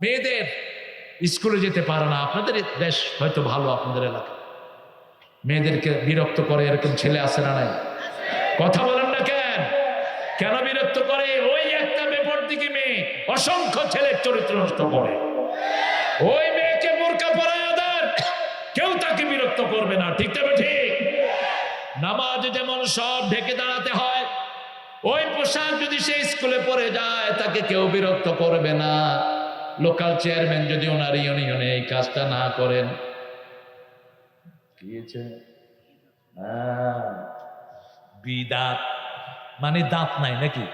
মেয়েদের স্কুলে যেতে পারে না। আপনাদের দেশ হয়তো ভালো, আপনাদের এলাকা মেয়েদেরকে বিরক্ত করে এরকম ছেলে আছে না নাই? কথা বলেন না কেন? কেন বিরক্ত করে? ওই একটা বেপরদিকে মেয়ে অসংখ্য ছেলের চরিত্র নষ্ট করে। ওই মেয়েকে বোরকা পরায় দেন, কেউ তাকে বিরক্ত করবে না। ঠিক তবে ঠিক। নামাজ যেমন সব ঢেকে দাঁড়াতে হয়, ওই পোশাক যদি সে স্কুলে পরে যায় তাকে কেউ বিরক্ত করবে না। লোকাল চেয়ারম্যান যদি ওনার ইউনিয়নে এই কাজটা না করেন, বিদাত মানে দাঁত নাই নাকি?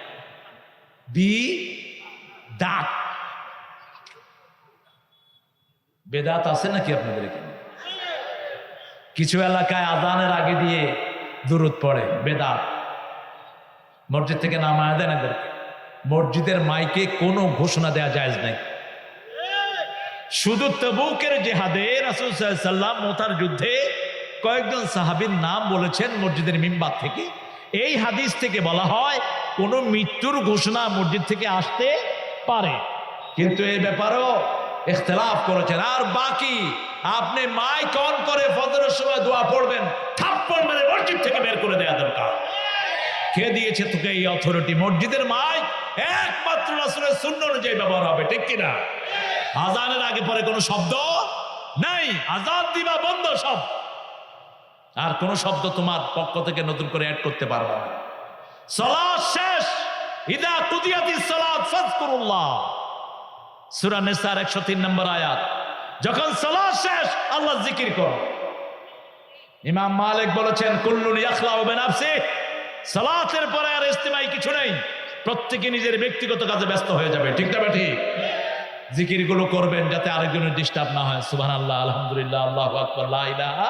দাঁত বেদাত আছে নাকি আপনাদের এখানে? কিছু এলাকায় আজানের আগে দিয়ে দুরূদ পড়ে, বেদাত। মসজিদ থেকে নামায় দেন এদেরকে। মসজিদের মাইকে কোনো ঘোষণা দেওয়া জায়েজ নাই। শুধু তবুকের জিহাদে রাসূল সাল্লাল্লাহু আলাইহি ওয়াসাল্লাম মুতার যুদ্ধে কয়েকজন সাহাবীর নাম বলেছেন মসজিদের মিম্বার থেকে। এই হাদিস থেকে বলা হয় কোন মৃত্যুর ঘোষণা মসজিদ থেকে আসতে পারে, কিন্তু এই ব্যাপারেও ইখতিলাফ করেছেন। আর বাকি আপনি মাইক অন করে ফজরের সময় দোয়া পড়বেন, থাপ্পড় মেরে মসজিদ থেকে বের করে দেয়া দরকার। কে দিয়েছে তোকে এই অথরিটি? মসজিদের মাইক একমাত্র রাসূলের সুন্নাহ অনুযায়ী ব্যবহার হবে, ঠিক কিনা? আজানের আগে পরে কোনো শব্দ নাই, আজান দিবা বন্ধ সব। আর কোন শব্দ তোমার পক্ষ থেকে নতুন করে অ্যাড করতে পারবে না। সালাত শেষ, ইদা কুদিয়াতিস সালাত ফাযকুরুল্লাহ, সূরা নিসার 103 নম্বর আয়াত। যখন সালাত শেষ আল্লাহর জিকির করো। ইমাম মালিক বলেছেন কুল্লুন ইয়াখলাউ বিনাফসিহি, সালাতের পরে আর ইস্তিমাই কিছু নেই, প্রত্যেকে নিজের ব্যক্তিগত কাজে ব্যস্ত হয়ে যাবে। ঠিক না ঠিক? জিকির গুলো করবেন যাতে আরেকজনের ডিস্টার্ব না হয়। সুবহানাল্লাহ, আলহামদুলিল্লাহ, আল্লাহু আকবার, লা ইলাহা,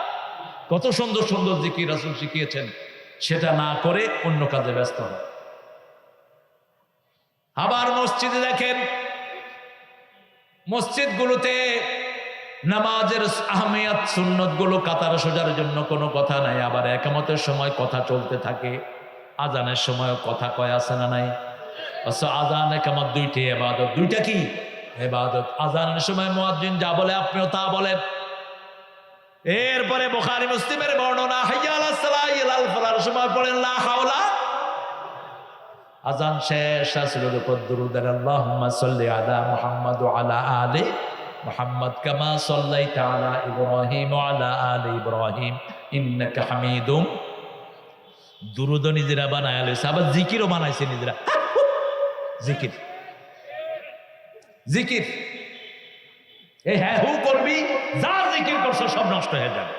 কত সুন্দর সুন্দর জিকির রাসূল শিখিয়েছেন, সেটা না করে অন্য কাজে ব্যস্ত হয়। আবার মসজিদে দেখেন, মসজিদগুলোতে নামাজের আহমিয়াত সুন্নত গুলো কাতার সোজার জন্য কোনো কথা নাই। আবার একামতের সময় কথা চলতে থাকে, আজানের সময় কথা কয় আছে না নাই? আজান একামত দুইটি ইবাদত। দুইটা কি ইবাদত? আজানের সময় মুয়াজ্জিন যা বলে আপনিও তা বলেন। এরপরে বুখারী মুসলিমের বর্ণনা, হাইয়া আলাস সালাহ ইলাল ফালার সময় পড়েন লা হাওলা। আজান শেষ, রাসূলের উপর দুরূদ, আল্লাহুম্মা সাল্লি আলা মুহাম্মাদ ওয়া আলা আলি মুহাম্মাদ কামা সাল্লাইতা আলা ইব্রাহিম ওয়া আলা আলি ইব্রাহিম ইন্নাকা হামিদুম। দুরূদ নিজেরা বানায় লইছে, আবার জিকিরও বানাইছে নিজেরা। জিকির জিকির এই হ্যাঁ হু করবি, যা জিকির করছো সব নষ্ট হয়ে যাবে।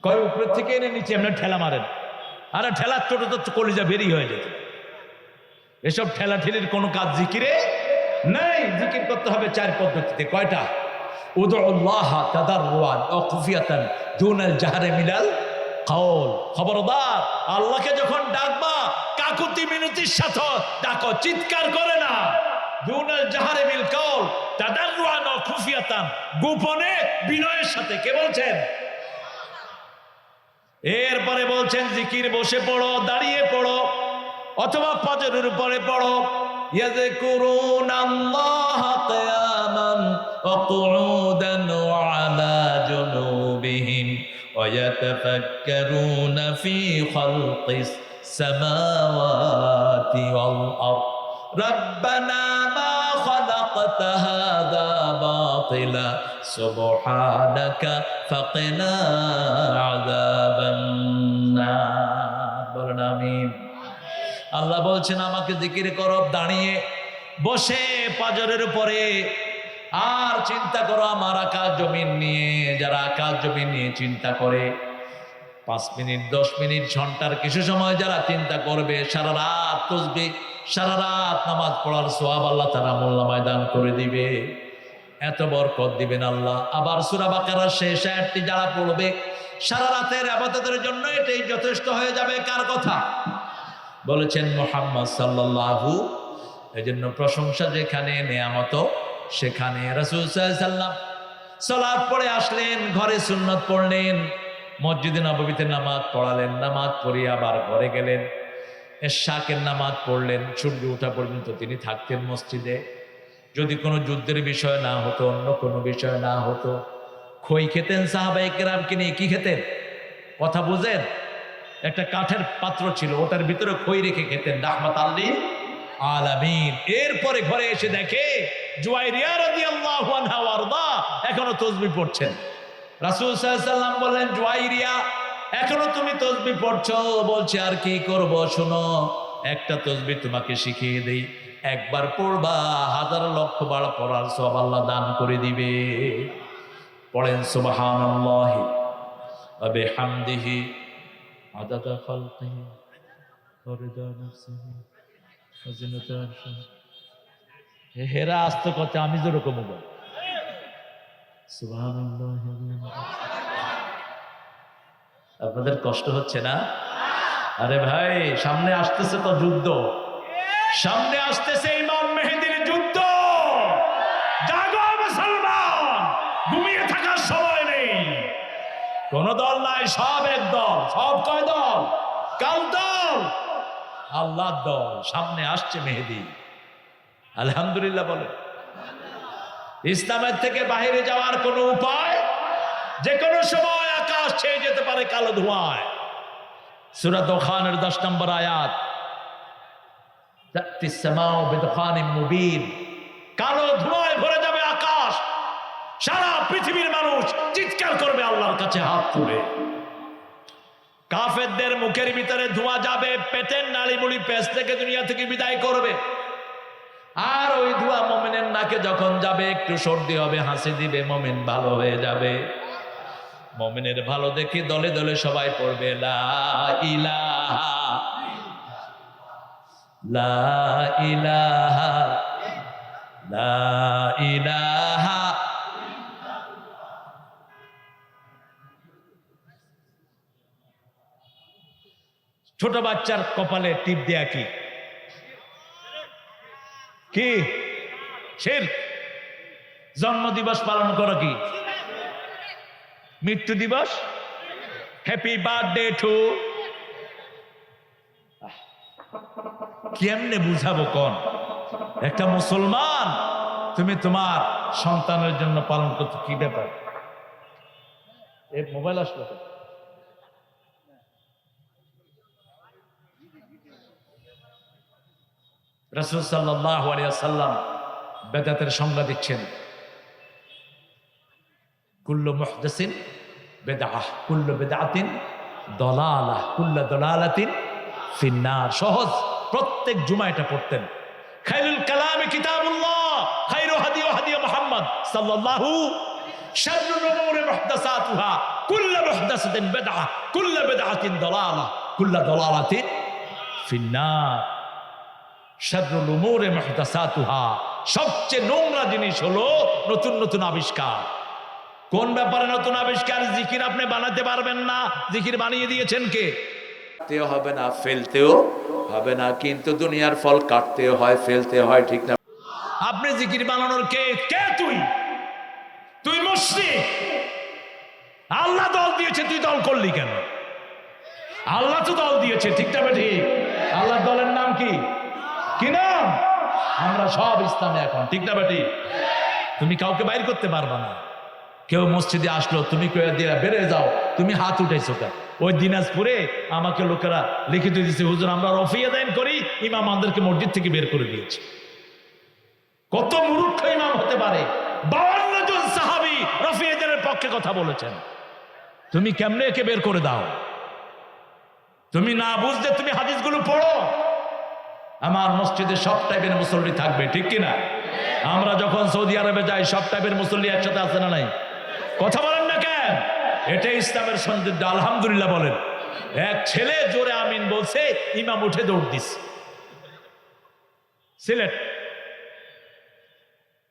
কয় উপরের থেকে এনে নিচে এমনি ঠেলা মারেন, আরে ঠেলার ছোট তো কলিজা বেরিয়ে হয়ে যেত। এসব ঠেলা ঠেলির কোনো কাজ জিকিরে নেই। জিকির করতে হবে চার পদ্ধতিতে। কয়টা? উদুল্লাহ তাদাররুআন ওয়া খুফিয়াতান দুনাল জাহরি মিনাল কাউল। খবরদার, আল্লাহকে যখন ডাকবা কাকুতি মিনতির সাথে ডাকো, চিৎকার করে না। দুনাল জাহরি মিল কাউল তাদাররুআন ওয়া খুফিয়াতান, গোপনে বিনয়ের সাথে। কে বলছেন? এরপরে বলছেন জিকির বসে পড়ো, দাঁড়িয়ে পড়ো, অথবা পাজরের উপরে পড়ো। ইয়াযকুরুনাল্লাহা কিয়ামান ওয়া কুউদান ওয়া আলা জুনুবিহিম ওয়া ইয়াতাফাক্কারুনা ফি খালকিস সামাওয়াতি ওয়াল আরদ রাব্বানা মা খালাকতা হাযা বাতিলা সুবহানাকা ফাকিনা আযাবান নার। বলেন আমিন। আল্লাহ বলছেন আমাকে জিকির করো দাঁড়িয়ে, বসে, পাজরের উপরে। আর চিন্তা করো আমার আকাশ জমিন নিয়ে। যারা আকাশ জমিন নিয়ে চিন্তা করে 5 মিনিট 10 মিনিট ঘন্টার কিছু সময় যারা চিন্তা করবে, সারা রাত তসবিহ, সারা রাত নামাজ পড়ার সওয়াব আল্লাহ তাআলা আমলনামায় দান করে দিবে। এত বরকত দিবেন আল্লাহ। আবার সূরা বাকারার শেষ আয়াতটি যারা পড়বে সারা রাতের ইবাদতের জন্য এটাই যথেষ্ট হয়ে যাবে। কার কথা বলেছেন? মুহাম্মদ সাল্লাল্লাহু। এজন্য প্রশংসা যেখানে, নেয়ামত সেখানে। রাসূল সাল্লাল্লাহু আলাইহি সাল্লাম সালাত পড়ে আসলেন, ঘরে সুন্নত পড়লেন, মসজিদে নববীতে নামাজ পড়ালেন, নামাজ পড়িয়ে আবার ঘরে গেলেন, এশাকের নামাজ পড়লেন। সূর্য ওঠা পর্যন্ত তিনি থাকতেন মসজিদে। যদি কোনো যুদ্ধের বিষয় না হতো, অন্য কোনো বিষয় না হতো, খই খেতেন সাহাবায়ে কেরামকে নিয়ে। কি খেতেন কথা বুঝেন? একটা কাঠের পাত্র ছিল, ওটার ভিতরে খই রেখে খেতেন, রাহমাতাল লিল আলামিন। এরপরে ঘরে এসে দেখে জুয়াইরিয়া রাদিয়াল্লাহু আনহা ওয়ারদা এখনো তাসবিহ পড়ছেন। রাসূল সাল্লাল্লাহু আলাইহি ওয়াসাল্লাম বললেন, জুয়াইরিয়া এখনো তুমি তাসবিহ পড়ছো? বলছে, আর কি করব, শোনো একটা তাসবিহ তোমাকে শিখিয়ে দেই, একবার পড়বা, হাজার লক্ষ বার পড়ার সওয়াব আল্লাহ দান করে দিবে। পড়েন সুবহানাল্লাহি ওয়া বিহামদিহি আদাদা খালকিহি ওয়া রিদা নাফসিহি ওয়া জিনাতা আরশিহি। হেরা আস্ত কথা, আমি যেরকম বল সুবহানাল্লাহি। আপনাদের কষ্ট হচ্ছে না? আরে ভাই, সামনে আসতেছে তো যুদ্ধ, সামনে আসতেছে ইমাম মেহেদীর যুদ্ধ। জাগো মুসলমান, ঘুমিয়ে থাকার সময় নেই। কোন দল নাই, সব এক দল। সব কয় দল? কাল দল, আল্লাহর দল। সামনে আসছে মেহেদী। আলহামদুলিল্লাহ বলে। ইসলামের থেকে বাইরে যাওয়ার কোনো উপায়? যে কোনো সময় আকাশ ছেয়ে যেতে পারে কালো ধোঁয়ায়। সূরা দুখানের 10 নম্বর আয়াত, তাতিস সামাউ বিদুখানিম মুবিন। কালো ধোঁয়ায় ভরে যাবে আকাশ, সারা পৃথিবীর মানুষ চিৎকার করবে আল্লাহর কাছে হাত তুলে। কাফেরদের মুখের ভিতরে ধোঁয়া যাবে, পেটের নাড়িমুড়ি পেশ থেকে দুনিয়া থেকে বিদায় করবে। আর ওই ধোঁয়া মুমিনের নাকে যখন যাবে, একটু সর্দি হবে, হাসি দিবে, মুমিন ভালো হয়ে যাবে। মুমিনের ভালো দেখে দলে দলে সবাই পড়বে লা ইলাহা লা ইলাহা লা ইলাহা। ছোট বাচ্চার কপালে টিপ দেয়া কি? কি শিরক। জন্ম দিবস পালন করো কি? মৃত্যু দিবস, হ্যাপি বার্থডে টু। কেমনে বুঝাবো কোন? একটা মুসলমান তুমি তোমার সন্তানের জন্য পালন করতে, কি ব্যাপার? এই মোবাইল আসলো। রাসূল সাল্লাল্লাহু আলাইহি ওয়াসাল্লাম বেদাতের সংজ্ঞা দিচ্ছেন, কুল্লু মুহদাসিন বিদআহ, কুল্লু বিদআতিন দালালাহ, কুল্লু দালালাতিন ফিন্নার। সহজ, প্রত্যেক জুমা এটা পড়তেন। খায়রুল কালামি কিতাবুল্লাহ, খায়রু হাদি হাদি মুহাম্মদ সাল্লাল্লাহু। শাররুল উমুরি মুহদাসাতুহা, কুল্লু মুহদাসাতিন বিদআহ, কুল্লু বিদআতিন দালালাহ, কুল্লু দালালাতিন ফিন্নার। শাররুল উমুরি মুহদাসাতুহা, সবচেয়ে নোংরা জিনিস হলো নতুন নতুন আবিষ্কার। কোন ব্যাপারে নতুন আবিষ্কার? জিকির আপনি বানাতে পারবেন না, জিকির বানিয়ে দিয়েছেন কে? তেও হবে না, ফেলতেও হবে না, কিন্তু দুনিয়ার ফল কাটতেও হয়, ফেলতে হয়, ঠিক না? আপনি জিকির বানানোর কে? কে তুই? তুই মুশরিক। আল্লাহ দল দিয়েছে, তুই দল করলি কেন? আল্লাহ তো দল দিয়েছে, ঠিক না ঠিক? আল্লাহর দলের নাম কি? কি নাম? আমরা সব ইসলামে এখন, ঠিক না বেটি? তুমি কাউকে বাইর করতে পারবা না। কেউ মসজিদে আসলো, তুমি বেড়ে যাও, তুমি হাত উঠাইছো কেন? ওই দিনাজপুরে আমাকে লোকেরা লিখিত দিয়েছে, হুজুর আমরা রফিয়া দান করি, ইমাম আমাদেরকে মসজিদ থেকে বের করে দিয়েছে। কত মূর্খ ইমাম হতে পারে? 52 জন সাহাবী রফিয়া দানের পক্ষে কথা বলেছেন। তুমি কেমনে একে বের করে দাও? তুমি না বুঝলে তুমি হাদিসগুলো পড়ো। আমার মসজিদে সব টাইপের মুসল্লি থাকবে, ঠিক কিনা? আমরা যখন সৌদি আরবে যাই, সব টাইপের মুসল্লি একসাথে আছে না নাই? কথা বলেন না কেন? এটা ইসলামের সৌন্দর্য। আলহামদুলিল্লাহ বলেন। এক ছেলে জোরে আমিন বলছে, ইমাম উঠে দৌড় দিস। সিলেট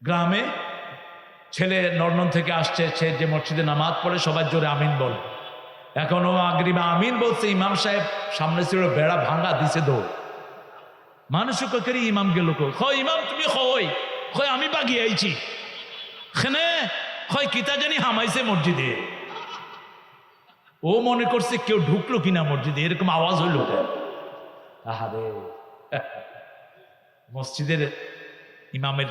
গ্রামে ছেলে লন্ডন থেকে আসছে, সে যে মসজিদে নামাজ পড়ে সবাই জোরে আমিন বলে। এখনো আগ্রিমা আমিন বলছে, ইমাম সাহেব সামনে ছিল, বেড়া ভাঙা দিছে দৌড়। মানুষ করি ইমাম গেল, কই ইমাম তুমি কই? কই আমি বাগিয়ে আইছি। খেনে কই কিতা জানি হামাইছে মসজিদে। ও মনে করছে কেউ ঢুকলো কিনা মসজিদে, এরকম আওয়াজ হইল। আহারে, মসজিদের ইমামের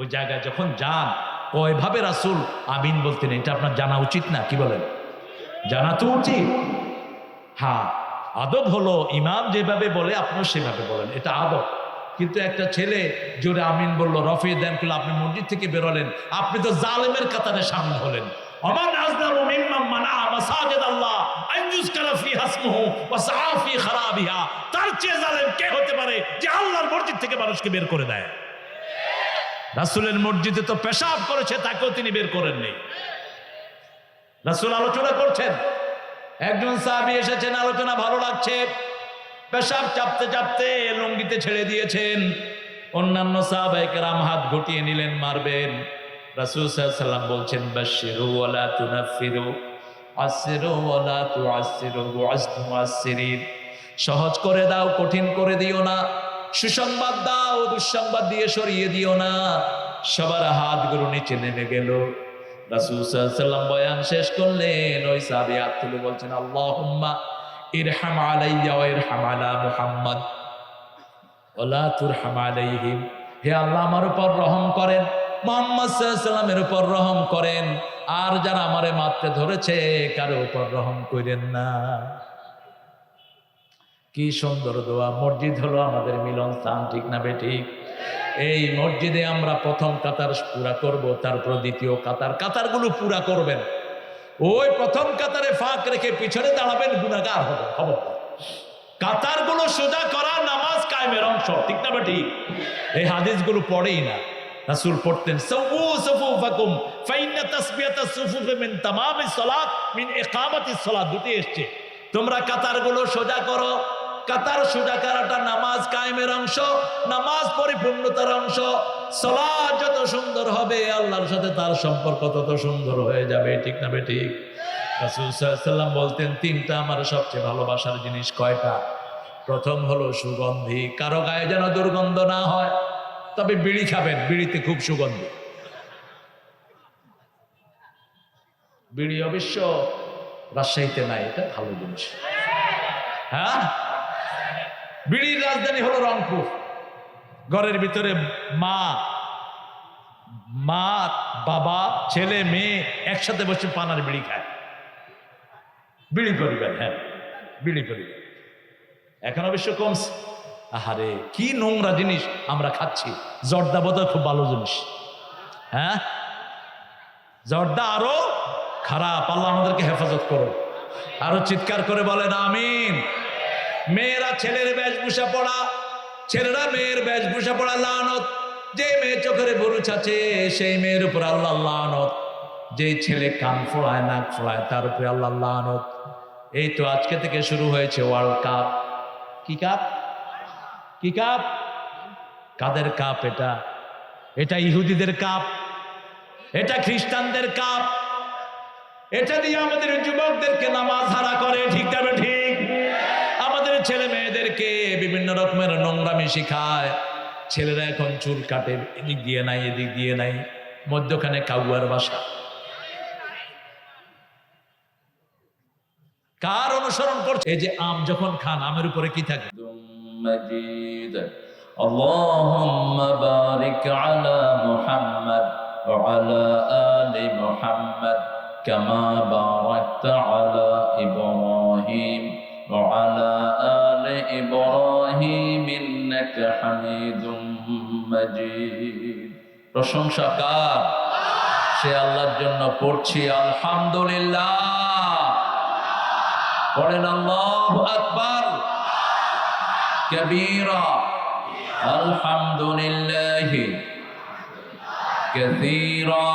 ওই জায়গায় যখন যান কয়ভাবে রাসূল আমিন বলতেন, এটা আপনার জানা উচিত না? কি বলেন? জানা তো উচিত। হ্যাঁ, আদব হলো ইমাম যেভাবে বলে আপনিও সেভাবে বলেন, এটা আদব। কিন্তু একটা ছেলে জোরে আমিন বললো, রফে দেন করলো, আপনি মসজিদ থেকে বেরোলেন, আপনি তো জালেমের কাতারে সামিল হলেন। ওমান আযলামু মিম্মান মানাআ মাসাজিদ আল্লাহ আন ইউযকারা ফিহা ইসমুহু ওয়া সাআ ফি খারাবিহা। তার চেয়ে জালেম কে হতে পারে যে আল্লাহর মসজিদ থেকে মানুষকে বের করে দেয়? রাসূলের মসজিদে তো পেশাব করেছে, তাকেও তিনি বের করেননি। রাসূল আলোচনা করছেন, একজন সাহাবী এসেছেন, আলোচনা ভালো লাগছে, পেশাব চাপতে চাপতে লুঙ্গিতে ছেড়ে দিয়েছেন। অন্যান্য সাহাবায়ে কেরাম হাত ঘটিয়ে নিলেন, মারবেন। রাসূল সাল্লাল্লাহু আলাইহি ওয়াসাল্লাম বলছেন, বাশশিরু ওয়া লা তুনাফিরু, আসিরু ওয়া লা তুআসসিরু ওয়াজদু মুআসসিরিন। সহজ করে দাও, কঠিন করে দিও না। সুসংবাদ দাও, দুঃসংবাদ দিয়ে সরিয়ে দিও না। সবার হাতগুলো নিচে নেমে গেল। রাসূল সাল্লাল্লাহু আলাইহি ওয়াসাল্লাম বয়ান শেষ করলেন, ওই সাহাবী হাত তুলে বলছেন, আল্লাহুম্মা ইরহাম আলাইয়া ওয়া ইরহাম আলা মুহাম্মদ ওয়া লা তুরহাম আলাইহিম। হে আল্লাহ, আমার উপর রহম করেন, মুহাম্মদ সাল্লাল্লাহু আলাইহি ওয়াসাল্লামের উপর রহম করেন, আর যারা আমারে মারতে ধরেছে কারো উপর রহম করেন না। কি সুন্দর দোয়া। মসজিদ হলো আমাদের মিলন স্থান, ঠিক না বেঠিক? এই মসজিদে আমরা প্রথম কাতার পুরা করব, তারপর দ্বিতীয় কাতারগুলো পুরা করবেন। ওই প্রথম কাতারে ফাঁক রেখে পিছনে দাঁড়াবেন, গুনাহগার হবে খবর। কাতারগুলো সোজা করা নামাজ কায়েমের অংশ, ঠিক না বেঠিক? এই হাদিসগুলো পড়েই না। রাসূল পড়তেন, সাওউ সুফুফাকুম ফাইন্না তাসবিয়াতাস সুফুফ মিন তামামিস সালাত মিন ইকামাতিস সালাত। দুটি এসেছে, তোমরা কাতারগুলো সোজা করো। কাতার সোজা করাটা নামাজ কায়েমের অংশ, নামাজ পরিপূর্ণতার অংশ। সালাত যত সুন্দর হবে আল্লাহর সাথে তার সম্পর্ক তত সুন্দর হয়ে যাবে, ঠিক না বেঠিক? রাসূল সাল্লাল্লাহু আলাইহি ওয়াসাল্লাম বলতেন, তিনটা আমার সবচেয়ে ভালোবাসার জিনিস। কয়টা? প্রথম হলো সুগন্ধি, কারো গায়ে যেন দুর্গন্ধ না হয়। তবে বিড়ি খাবেন, বিড়িতে খুব সুগন্ধি। বিড়ি অবশ্য রাজশাহীতে নাই, এটা ভালো জিনিস। হ্যাঁ, বিড়ির রাজধানী হলো রংপুর। ঘরের ভিতরে মা বাবা ছেলে মেয়ে একসাথে বসে পানার বিড়ি খায়। বিড়ি পরিবার, হ্যাঁ বিড়ি পরিবার। এখন অবশ্য কমছে। আহারে কি নোংরা জিনিস আমরা খাচ্ছি। জর্দা বোধহয় খুব ভালো জিনিস। হ্যাঁ, জর্দা আরো খারাপ। আল্লাহ আমাদেরকে হেফাজত করো। আরো চিৎকার করে বলেন আমিন। মেয়েরা ছেলের বেশভূষা পড়া, ছেলেরা মেয়ের বেশভূষা পড়া লানত। যে মেয়ে চোখের বুরুচ আছে সেই মেয়ের উপর আল্লাহ লানত। যে ছেলে কান ফোড়ায় নাক ফোড়ায় তার উপরে আল্লাহ লানত। এই তো আজকে থেকে শুরু হয়েছে ওয়ার্ল্ড কাপ। কি কাপ? কি কাপ? কাদের কাপ এটা? এটা ইহুদিদের কাপ, এটা খ্রিস্টানদের কাপ। এটা দিয়ে আমাদের যুবকদেরকে নামাজ হারা করে, ঠিক না ঠিক? আমাদের ছেলে মেয়েদেরকে বিভিন্ন রকমের নোংরামি শিখায়। ছেলেরা এখন চুল কাটে, এদিক দিয়ে নাই এদিক দিয়ে নাই, মধ্যখানে কাউয়ার বাসা। কার অনুসরণ করছে? এই যে আম যখন খান, আমের উপরে কি থাকে? মাজিদ। আল্লাহুম্মা বারিক আলা মুহাম্মাদ ওয়া আলা আলি মুহাম্মাদ কামা বারাকতা আলা ইব্রাহিম ওয়া আলা আলি ইব্রাহিম ইন্নাকা হামিদুম মাজিদ। প্রশংসা কার? সে আল্লাহর জন্য পড়ছি আলহামদুলিল্লাহ। পড়েন আল্লাহু আকবার কাবীরা, আলহামদুলিল্লাহি কাসীরা,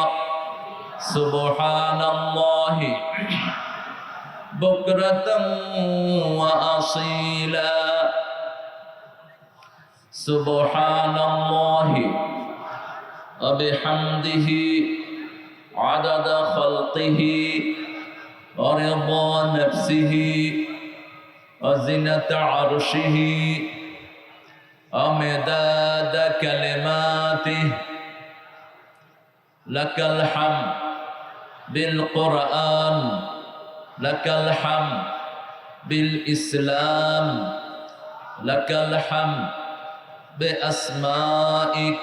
সুবহানাল্লাহি বুকরাতান ওয়া আসীলা, সুবহানাল্লাহি ওয়া বিহামদিহি আদাদা খালকিহি ورضا نفسه وزنة عرشه ومداد كلماته لك الحمد بالقرآن لك الحمد بالإسلام لك الحمد بأسمائك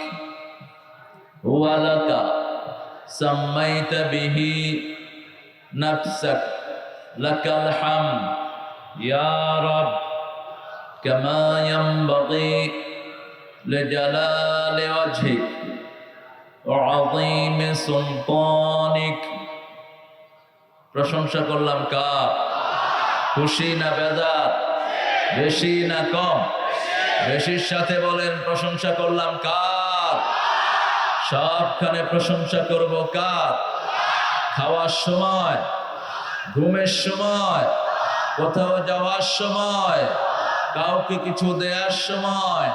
ওয়ালাকা সাম্মাইতা বিহি নাফসাক লাকাল হামদ ইয়া রাব কামা ইয়ানবাগি লিজালালি ওয়াজহিক ওয়া আযীমি সুলতানিক। প্রশংসা করলাম কার? খুশি না বেজার? বেশি না কম? বেশির সাথে বলেন প্রশংসা করলাম কার? সবখানে প্রশংসা করব কার? খাওয়ার সময়, ঘুমের সময়, কোথাও যাওয়ার সময়, কাউকে কিছু দেওয়ার সময়,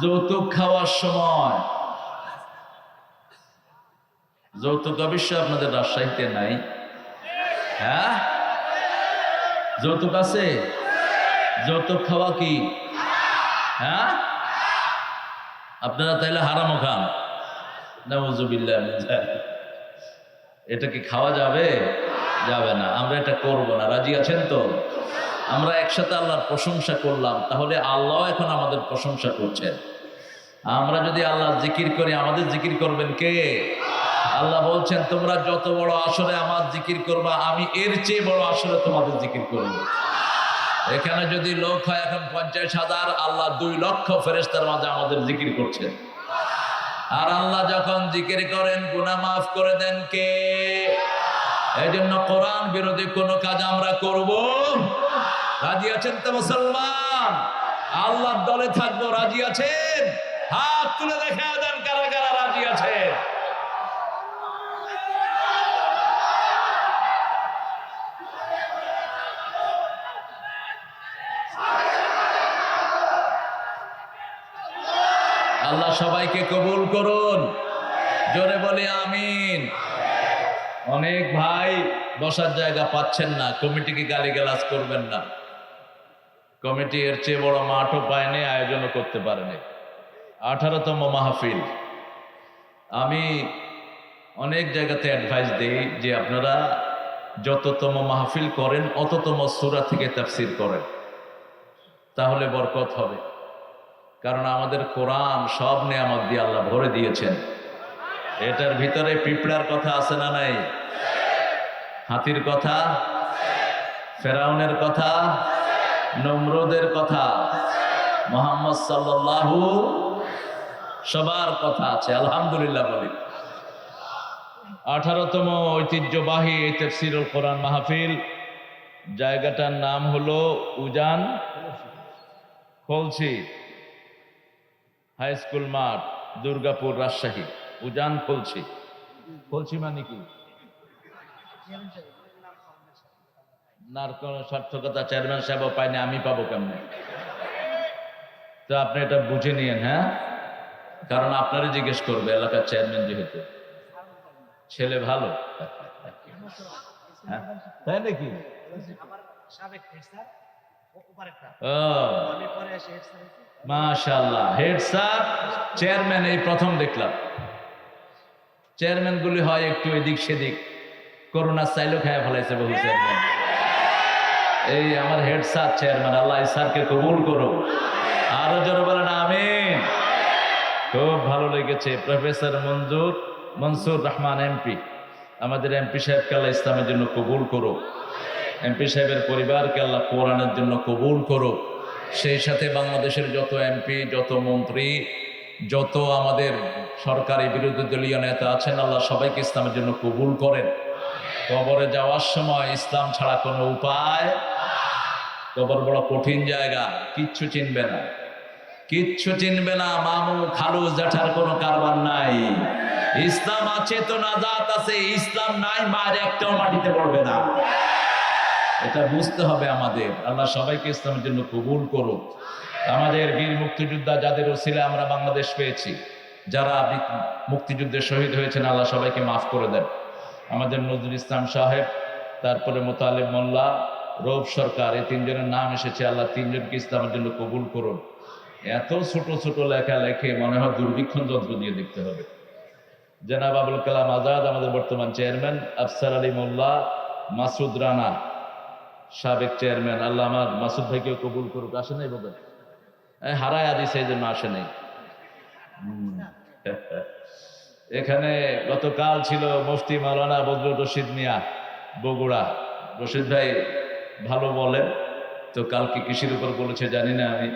যৌতুক খাওয়ার সময়। যৌতুক অবশ্য আপনাদের রাজশাহীতে নাই। হ্যাঁ, যৌতুক আছে? যৌতুক খাওয়া কি? হ্যাঁ, আপনারা তাইলে হারামও খান। নাউযুবিল্লাহ। এটা কি খাওয়া যাবে? যাবে না। আমরা এটা করব না। রাজি আছেন তো? আমরা একসাথে আল্লাহর প্রশংসা করলাম, তাহলে আল্লাহ এখন আমাদের প্রশংসা করছেন। আমরা যদি আল্লাহ জিকির করি, আমাদের জিকির করবেন কে? আল্লাহ বলছেন তোমরা যত বড় আসরে আমার জিকির করবা, আমি এর চেয়ে বড় আসরে তোমাদের জিকির করব। এখানে যদি লোক হয় এখন 50,000, আল্লাহ 2 লক্ষ ফেরেশতার মাঝে আমাদের জিকির করছেন। আর আল্লাহ যখন জিকির করেন গুনাহ মাফ করে দেন কে? এই জন্য কোরআন বিরোধী কোনো কাজ আমরা করব? রাজি আছেন তো মুসলমান? আল্লাহর দলে থাকবো, রাজি আছেন? হাত তুলে দেখা দেন কারা কারা রাজি আছেন। আল্লাহ সবাইকে কবুল করুন। জোরে বলি আমিন। অনেক ভাই বসার জায়গা পাচ্ছেন না, কমিটিকে গালিগালাজ করবেন না। কমিটি এর চেয়ে বড় মাঠও পায়নি, আয়োজনও করতে পারেনি। 18তম মাহফিল। আমি অনেক জায়গাতে অ্যাডভাইস দিই যে আপনারা যততম মাহফিল করেন অততম সূরা থেকে তাফসীর করেন, তাহলে বরকত হবে। কারণ আমাদের কোরআন সব নেয়ামত দিয়ে আল্লাহ ভরে দিয়েছেন। এটার ভিতরে পিঁপড়ার কথা আছে না নাই? হাতির কথা, ফেরাউনের কথা, নমরুদের কথা, মুহাম্মদ সাল্লাল্লাহু সবার কথা আছে। আলহামদুলিল্লাহ বলি। 18তম ঐতিহ্যবাহী এই তাফসীরুল কোরআন মাহফিল, জায়গাটার নাম হলো উজান খলসি হাই স্কুল মাঠ, দুর্গাপুর, রাজশাহী। উজান খলসি। খলসি মানে কি? নার কোন সার্থকতা চেয়ারম্যান সাহেব পাইনি, আমি পাবো কেমনে? তো আপনি এটা বুঝে নিয়েন। হ্যাঁ, কারণ আপনারই জিজ্ঞেস করবে এলাকার চেয়ারম্যান, যেহেতু ছেলে ভালো। হ্যাঁ, তাই নাকি? মাশাআল্লাহ। হেড স্যার চেয়ারম্যান এই প্রথম দেখলাম। চেয়ারম্যান গুলি হয় একটু এদিক সেদিক, করোনা চাইলেও খায় ফেলাইছে বহু চেয়ারম্যান। এই আমার হেড স্যার চেয়ারম্যান, আল্লাহ এই স্যারকে কবুল করো। আরো জোরে বলেন আমিন। খুব ভালো লেগেছে। প্রফেসর মনসুর রহমান এমপি, আমাদের এমপি সাহেবকে আল্লাহ ইসলামের জন্য কবুল করো। এমপি সাহেবের পরিবারকে আল্লাহ কোরআনের জন্য কবুল করো। সেই সাথে বাংলাদেশের যত এমপি, যত মন্ত্রী, যত আমাদের সরকারি বিরোধী দলীয় নেতা আছেন, আল্লাহ সবাইকে ইসলামের জন্য কবুল করেন। কবরে যাওয়ার সময় ইসলাম ছাড়া কোনো উপায়। কবর বড় কঠিন জায়গা, কিচ্ছু চিনবে না, কিচ্ছু চিনবে না। মামু খালু জ্যাঠার কোনো কারবার নাই। ইসলাম আছে তো নাজাত আছে, ইসলাম নাই মার একটাও মাটিতে পড়বে না। এটা বুঝতে হবে আমাদের। আল্লাহ সবাইকে ইসলামের জন্য কবুল করুক। আমাদের বীর মুক্তিযোদ্ধা যাদের ওসিলা আমরা বাংলাদেশ পেয়েছি, যারা মুক্তিযুদ্ধে শহীদ হয়েছেন, আল্লাহ সবাইকে মাফ করে দেন। আমাদের নজরুল ইসলাম সাহেব, তারপরে মোতালেব মোল্লা, রৌফ সরকার, এই 3 জনের নাম এসেছে। আল্লাহ 3 জনকে ইসলামের জন্য কবুল করুন। এত ছোট ছোট লেখা লেখে মনে হয় দুর্ভিক্ষণ যন্ত্র দিয়ে দেখতে হবে। জনাব আবুল কালাম আজাদ, আমাদের বর্তমান চেয়ারম্যান, আফসার আলী মোল্লা, মাসুদ রানা, সাবেক চেয়ারম্যান, আল্লাহ আমার মাসুদ ভাইকেও কবুল করুক। আসে নাই বোধ হয়, হারায় আদি সেই জন্য আসে নাই। এখানে গতকাল ছিল মুফতি মাওলানা বদরুল রশিদ মিয়া বগুড়া। রশিদ ভাই ভালো বলেন, তো কালকে কৃষির উপর বলেছে জানি না আমি,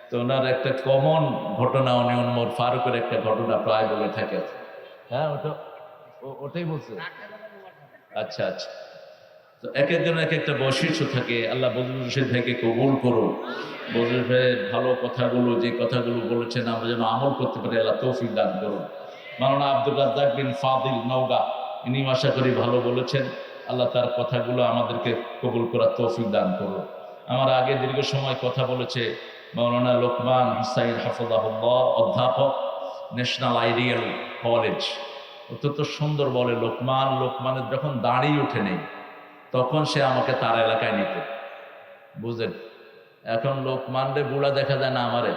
তো ওনার একটা কমন ঘটনা উনি ওমর ফারুকের একটা ঘটনা প্রায় বলে থাকে। হ্যাঁ ওটাই বলছে। আচ্ছা আচ্ছা, তো এক একজনের এক একটা বৈশিষ্ট্য থাকে। আল্লাহ বদরুল রশিদ ভাইকে কবুল করো। বদরুল ভাইয়ের ভালো কথাগুলো, যে কথাগুলো বলেছেন আমরা যেন আমল করতে পারি, আল্লাহ তৌফিক দান করুন। মাওলানা আব্দুর রাজ্জাক বিন ফাদিল নওগাঁ, ইনি আশা করি ভালো বলেছেন। আল্লাহ তার কথাগুলো আমাদেরকে কবুল করার তৌফিক দান করুন। আমার আগে দীর্ঘ সময় কথা বলেছে মাওলানা লোকমান হুসাইন হাফিজাহুল্লাহ, অধ্যাপক, ন্যাশনাল আইডিয়াল কলেজ। অত্যন্ত সুন্দর বলে লোকমানের যখন দাঁড়ি উঠে নেই তখন সে আমাকে তার এলাকায় নিত, বুঝলেন। এখন লোকমানরে বুড়া দেখা যায় না আমারে।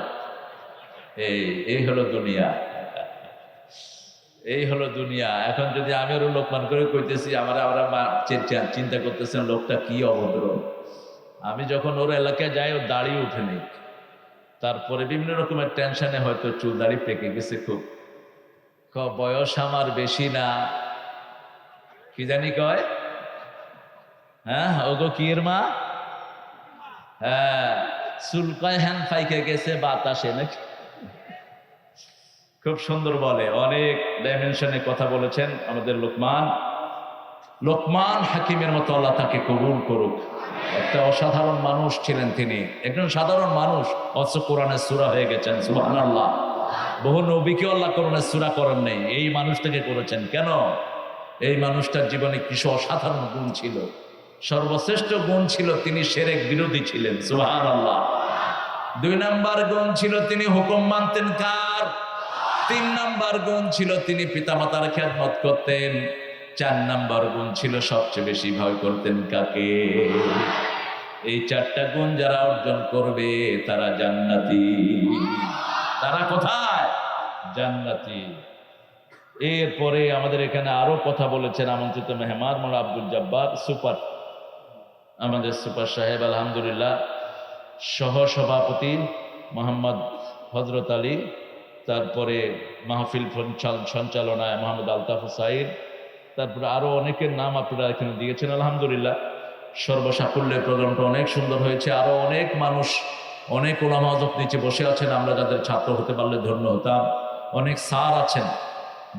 এই হলো দুনিয়া, এই হলো দুনিয়া। এখন যদি আমি ওর লোকমান করে কইতেছি, আমরা চিন্তা করতেছেন লোকটা কি অভদ্র। আমি যখন ওর এলাকায় যাই ওর দাড়ি উঠে নেই, তারপরে বিভিন্ন রকমের টেনশনে হয়তো চুল দাড়ি পেকে গেছে খুব। বয়স আমার বেশি না, কি জানি কয়, হ্যাঁ ওগো কি এর মা, হ্যাঁ চুল কয় হ্যান ফাইকে গেছে বাতাসে নাকি। খুব সুন্দর বলে, অনেক ডাইমেনশনে কথা বলেছেন আমাদের লোকমান হাকিমের মতো আল্লাহ তাকে কবুল করুক। একটা অসাধারণ মানুষ ছিলেন তিনি, একজন সাধারণ মানুষ অথচ কোরআনের সূরা হয়ে গেছেন, সুবহানাল্লাহ। বহু নবীকে আল্লাহ কোরআনের সূরা করেন নাই, এই মানুষটাকে করেছেন। কেন? এই মানুষটার জীবনে কিছু অসাধারণ গুণ ছিল। সর্বশ্রেষ্ঠ গুণ ছিল তিনি শিরক বিরোধী ছিলেন, সুবহানাল্লাহ। 2 নাম্বার গুণ ছিল তিনি হুকুম মানতেন কার? 3 নাম্বার গুণ ছিল তিনি পিতামাতার খেদমত করতেন। 4 নাম্বার গুণ ছিল সবচেয়ে বেশি ভয় করতেন কাকে? এই 4টা গুণ যারা অর্জন করবে তারা জান্নাতি। তারা কোথায়? জান্নাতি। এরপরে আমাদের এখানে আরো কথা বলেছেন আমন্ত্রিত মেহমান মোলা আব্দুল জব্বার সুপার, আমাদের সুপার সাহেব আলহামদুলিল্লাহ, সহ সভাপতি মোহাম্মদ হজরত আলী, তারপরে মাহফিল সঞ্চালনায় মোহাম্মদ আলতাফ হুসাইন, তারপরে আরো অনেকের নাম আপনারা এখানে দিয়েছেন আলহামদুলিল্লাহ। সর্বসাকুল্যে প্রোগ্রামটা অনেক সুন্দর হয়েছে। আরো অনেক মানুষ, অনেক ওলামা হযরত নিচে বসে আছেন, আমরা যাদের ছাত্র হতে পারলে ধন্য হতাম। অনেক স্যার আছেন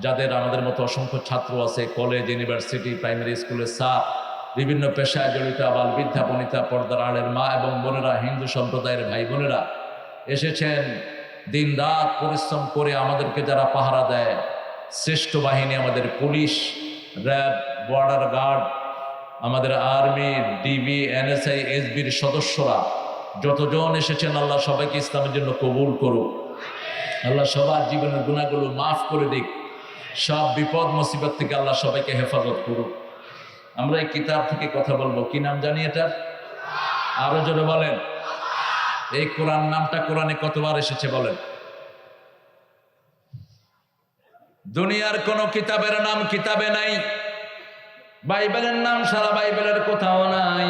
যাদের আমাদের মতো অসংখ্য ছাত্র আছে, কলেজ, ইউনিভার্সিটি, প্রাইমারি স্কুলের স্যার, বিভিন্ন পেশায় জড়িত আবাল বৃদ্ধা বনিতা, পর্দার আড়ের মা এবং বোনেরা, হিন্দু সম্প্রদায়ের ভাই বোনেরা এসেছেন। দিন রাত পরিশ্রম করে আমাদেরকে যারা পাহারা দেয়, শ্রেষ্ঠ বাহিনী আমাদের পুলিশ, র্যাব, বর্ডার গার্ড, আমাদের আর্মি, ডিবি, এনএসআই, এসবির সদস্যরা যতজন এসেছেন, আল্লাহ সবাইকে ইসলামের জন্য কবুল করুক। আল্লাহ সবার জীবনের গুনাহগুলো মাফ করে দিক। সব বিপদ মুসিবত থেকে আল্লাহ সবাইকে হেফাজত করুক। আমরা এই কিতাব থেকে কথা বলবো, কি নাম জানি এটা? আরো জোরে বলেন। এই কোরআন নামটা কোরআনে কতবার এসেছে বলেন? দুনিয়ার কোন কিতাবের নাম কিতাবে নাই, বাইবেলের নাম সারা বাইবেলের কোথাও নাই।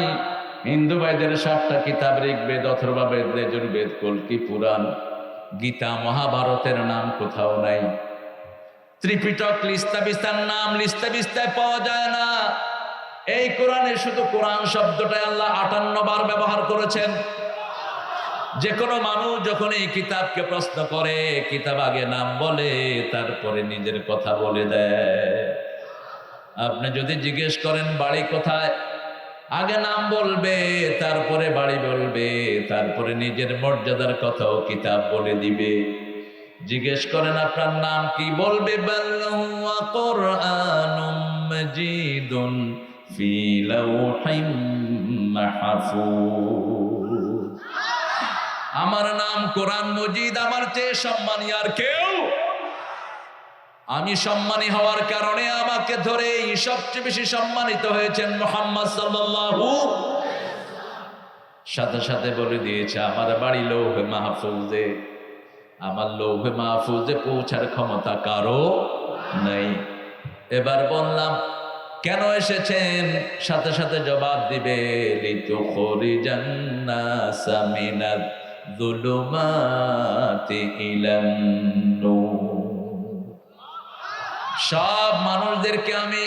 হিন্দু ভাইদের 7টা কিতাব, ঋগ্বেদ, অথর্ববেদ, যজুর্বেদ, কল্কি পুরাণ, গীতা, মহাভারতের নাম কোথাও নাই। ত্রিপিটক লিস্তা বিস্তার নাম লিস্তা বিস্তায় পাওয়া যায় না। এই কোরআনে শুধু কোরআন শব্দটাই আল্লাহ 58 বার ব্যবহার করেছেন। যে কোনো মানুষ যখন এই কিতাবকে প্রশ্ন করে, কিতাব আগে নাম বলে, তারপরে নিজের কথা বলে দেয়। আপনি যদি জিজ্ঞেস করেন বাড়ি কোথায়, আগে নাম বলবে, তারপরে বাড়ি বলবে, তারপরে নিজের মর্যাদার কথাও কিতাব বলে দিবে। জিজ্ঞেস করেন আপনার নাম কি, বলবে বাল হুয়া কুরআনুম মাজিদুন ফি লাওহিম মাহফুজ। আমার নাম কোরআন মজিদ, আমার চেয়ে সম্মানী আর কেউ। আমি সম্মানী হওয়ার কারণে আমাকে ধরে সবচেয়ে বেশি সম্মানিত হয়েছেন মুহাম্মদ সাল্লাল্লাহু। সাথে সাথে বলে দিয়েছে আমার বাড়ি লৌহে মাহফুজে। আমার লৌহে মাহফুজে পৌঁছার ক্ষমতা কারো নাই। এবার বললাম কেন এসেছেন, সাথে সাথে জবাব দিবে লিতুখরিজান নাসা মিনাজ যুলুমাতি ইলান নূর। সব মানুষদেরকে আমি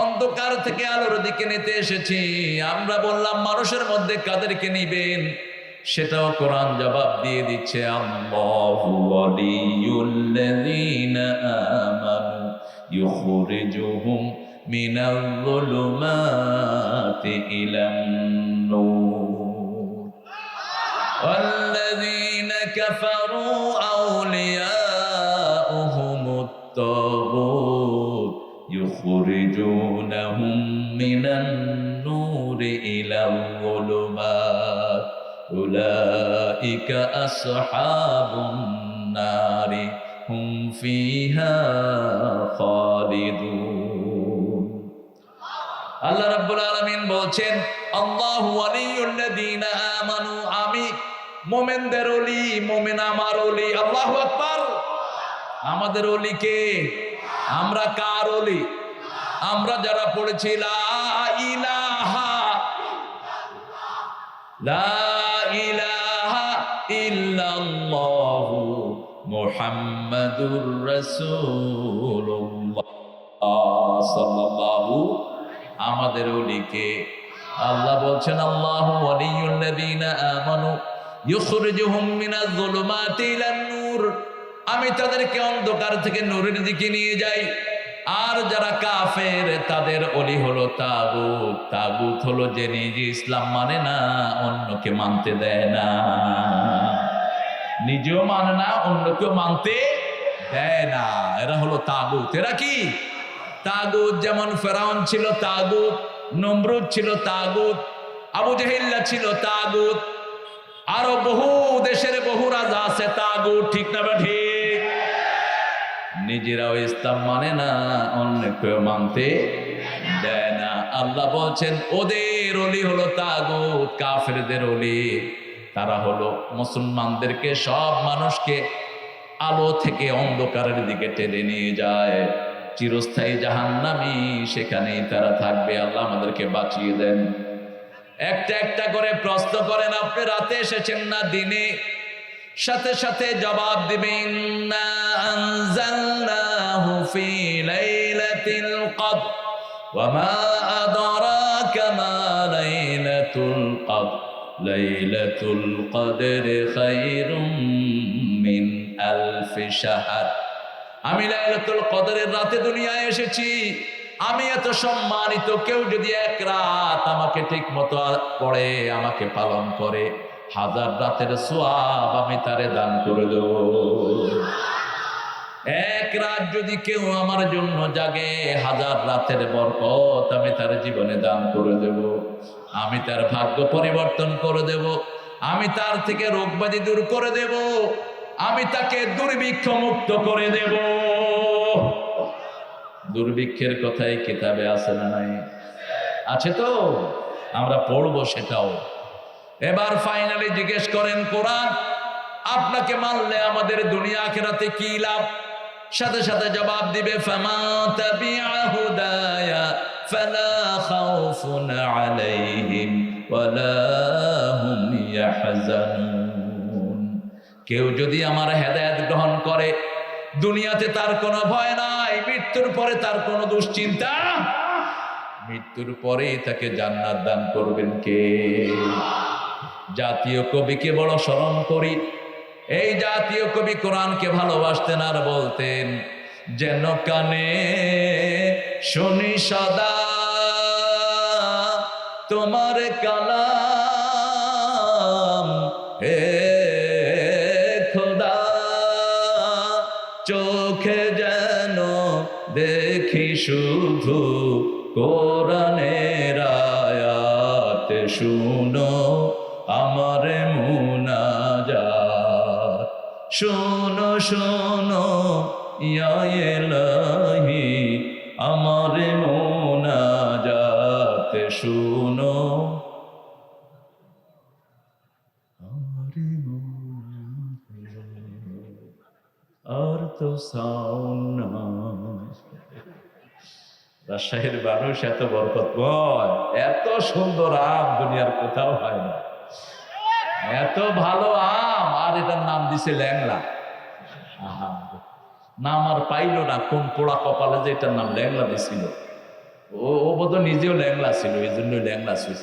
অন্ধকার থেকে আলোর দিকে নিতে এসেছি। আমরা বললাম মানুষের মধ্যে কাদেরকে নিবেন, সেটাও কোরআন জবাব দিয়ে দিচ্ছে, আল্লাহু ওয়ালিয়ুল্লাযীনা আমানু ইউখরিজুহুম মিনাল যুলুমাতি ইলান নূর ওয়াল্লাযীনা কাফারু আউলিয়াউহুমুত তাগুত ইউখরিজুনাহুম মিনান নূরি ইলাল যুলুমাত উলাইকা আসহাবুন নারি হুম ফিহা খালিদুন। আল্লাহ রাব্বুল আলামিন বলছেন, আল্লাহু ওয়ালিয়ুল্লাযীনা আমানু, আমি মুমিনদের ওলি, মুমিন আমার ওলি। আল্লাহু আকবার। আমাদের ওলি কে? আমরা কার ওলি? আমরা যারা পড়েছি লা ইলাহা ইল্লাল্লাহু মুহাম্মাদুর রাসূলুল্লাহ সাল্লাল্লাহু। আমাদের ওলিকে আল্লাহ বলছেন, আল্লাহু ওয়ালিয়ুল্লাযীনা আমানু ইউখরিজুহুম মিনাজ যুলুমাতি ইলান নূর, আমি তাদেরকে অন্ধকার থেকে নূরের দিকে নিয়ে যাই। আর যারা কাফের তাদের ওলি হলো তাগুত। তাগুত হলো যে নিজে ইসলাম মানে না, অন্যকে মানতে দেয় না, নিজেও মানে না, অন্যকেও মানতে দেয় না, এরা হলো তাগুত। এরা কি তাগুত? যেমন ফেরাউন ছিল তাগুত, নমরুদ ছিল তাগুত, আবু জাহিল্লা ছিল তাগুত, আরো বহু দেশের বহু রাজা আছে তাগুত। ঠিক না বা ঠিক? নিজেরাও ইসলাম মানে না, অন্যকেও মানতে দেয় না। আল্লাহ বলছেন ওদের ওলি হলো তাগুত, কাফেরদের ওলি তারা হলো মুসলমানদেরকে, সব মানুষকে আলো থেকে অন্ধকারের দিকে টেনে নিয়ে যায়, চিরস্থায়ী জাহান্নামী, সেখানেই তারা থাকবে। আল্লাহ আমাদেরকে বাঁচিয়ে দেন। একটা একটা করে প্রশ্ন করেন, আপনি রাতে এসেছেন না দিনে? সাথে সাথে জবাব দিবেন, ইন্না আনজালনাহু ফি লাইলাতিল কদর ওয়া মা আদরাকা মা লাইলাতুল কদর লাইলাতুল কদরি খায়রুম মিন আলফি শাহর। আমি লাইলাতুল কদরের রাতে দুনিয়ায় এসেছি, আমি এত সম্মানিত। কেউ যদি এক রাত আমাকে ঠিক মতো পড়ে, আমাকে পালন করে, 1000 রাতের সওয়াব আমি তারে দান করে দেব। এক রাত যদি কেউ আমার জন্য জাগে, 1000 রাতের বরকত আমি তার জীবনে দান করে দেব। আমি তার ভাগ্য পরিবর্তন করে দেব, আমি তার থেকে রোগবাদি দূর করে দেব, আমি তাকে দুর্ভিক্ষ মুক্ত করে দেব। দুর্ভিক্ষের কথাই কিতাবে আছে না নাই? আছে তো, আমরা পড়বো সেটাও। এবার ফাইনালি জিজ্ঞেস করেন, কোরআন আপনাকে মানলে আমাদের দুনিয়া আখিরাতে কি লাভ? সাথে সাথে জবাব দিবে, ফামা তাবিআ হুদায়া ফালা খাউফুন আলাইহিম ওয়ালা হুম ইয়াহজানুন। কেউ যদি আমার হেদায়েত গ্রহণ করে, দুনিয়াতে তার কোনো ভয় নাই, মৃত্যুর পরে তার কোনো দুশ্চিন্তা, মৃত্যুর পরে তাকে জান্নাত দান করবেন কে? জাতীয় কবিকে বড় স্মরণ করি। এই জাতীয় কবি কোরআনকে ভালোবাসতেন আর বলতেন, যেন কানে শুনি সদা তোমার কালাম, হে খোদা চোখে যেন দেখি শুধু কোরআনের আয়াত, শুনো আমার মুনাজাত, শোনো শোনো ইয়া ইলাহি আমার মুনাজাত, শুনো আমার মুনাজাত। আর তো সাউন্ড রাজশাহীর মানুষ এত বরকতময়, এত সুন্দর আম দুনিয়ার কোথাও হয় না, এত ভালো আম। আর এটার নাম দিছে ল্যাংলা। নাম আর পাইল না, কোন পোড়া কপালে যে এটার নাম ল্যাংলা দিছিল। ও বোধ নিজেও ল্যাংলা ছিল, এই জন্যই ল্যাংলা ছিল।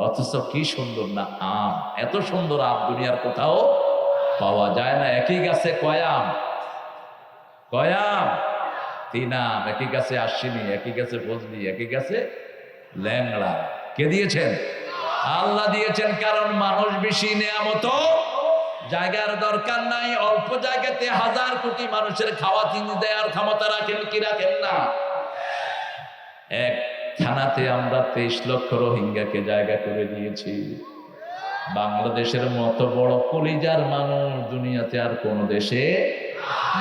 অথচ কি সুন্দর না আম, এত সুন্দর আম দুনিয়ার কোথাও পাওয়া যায় না। একই গাছে কয়াম, কয়াম 3 আম, একই গাছে আশ্বিনী, একই গাছে ফজলি, একই গাছে ল্যাংড়া। কে দিয়েছেন? আল্লাহ দিয়েছেন। কারণ মানুষ বেশি নেয়ামত, জায়গার দরকার নাই, অল্প জায়গাতে 1000 কোটি মানুষের খাওয়া তিনি দেওয়ার ক্ষমতা রাখেন কি রাখেন না? এক থানাতে আমরা 23 লক্ষ রোহিঙ্গাকে জায়গা করে দিয়েছি। বাংলাদেশের মতো বড় কলিজার মানুষ দুনিয়াতে আর কোন দেশে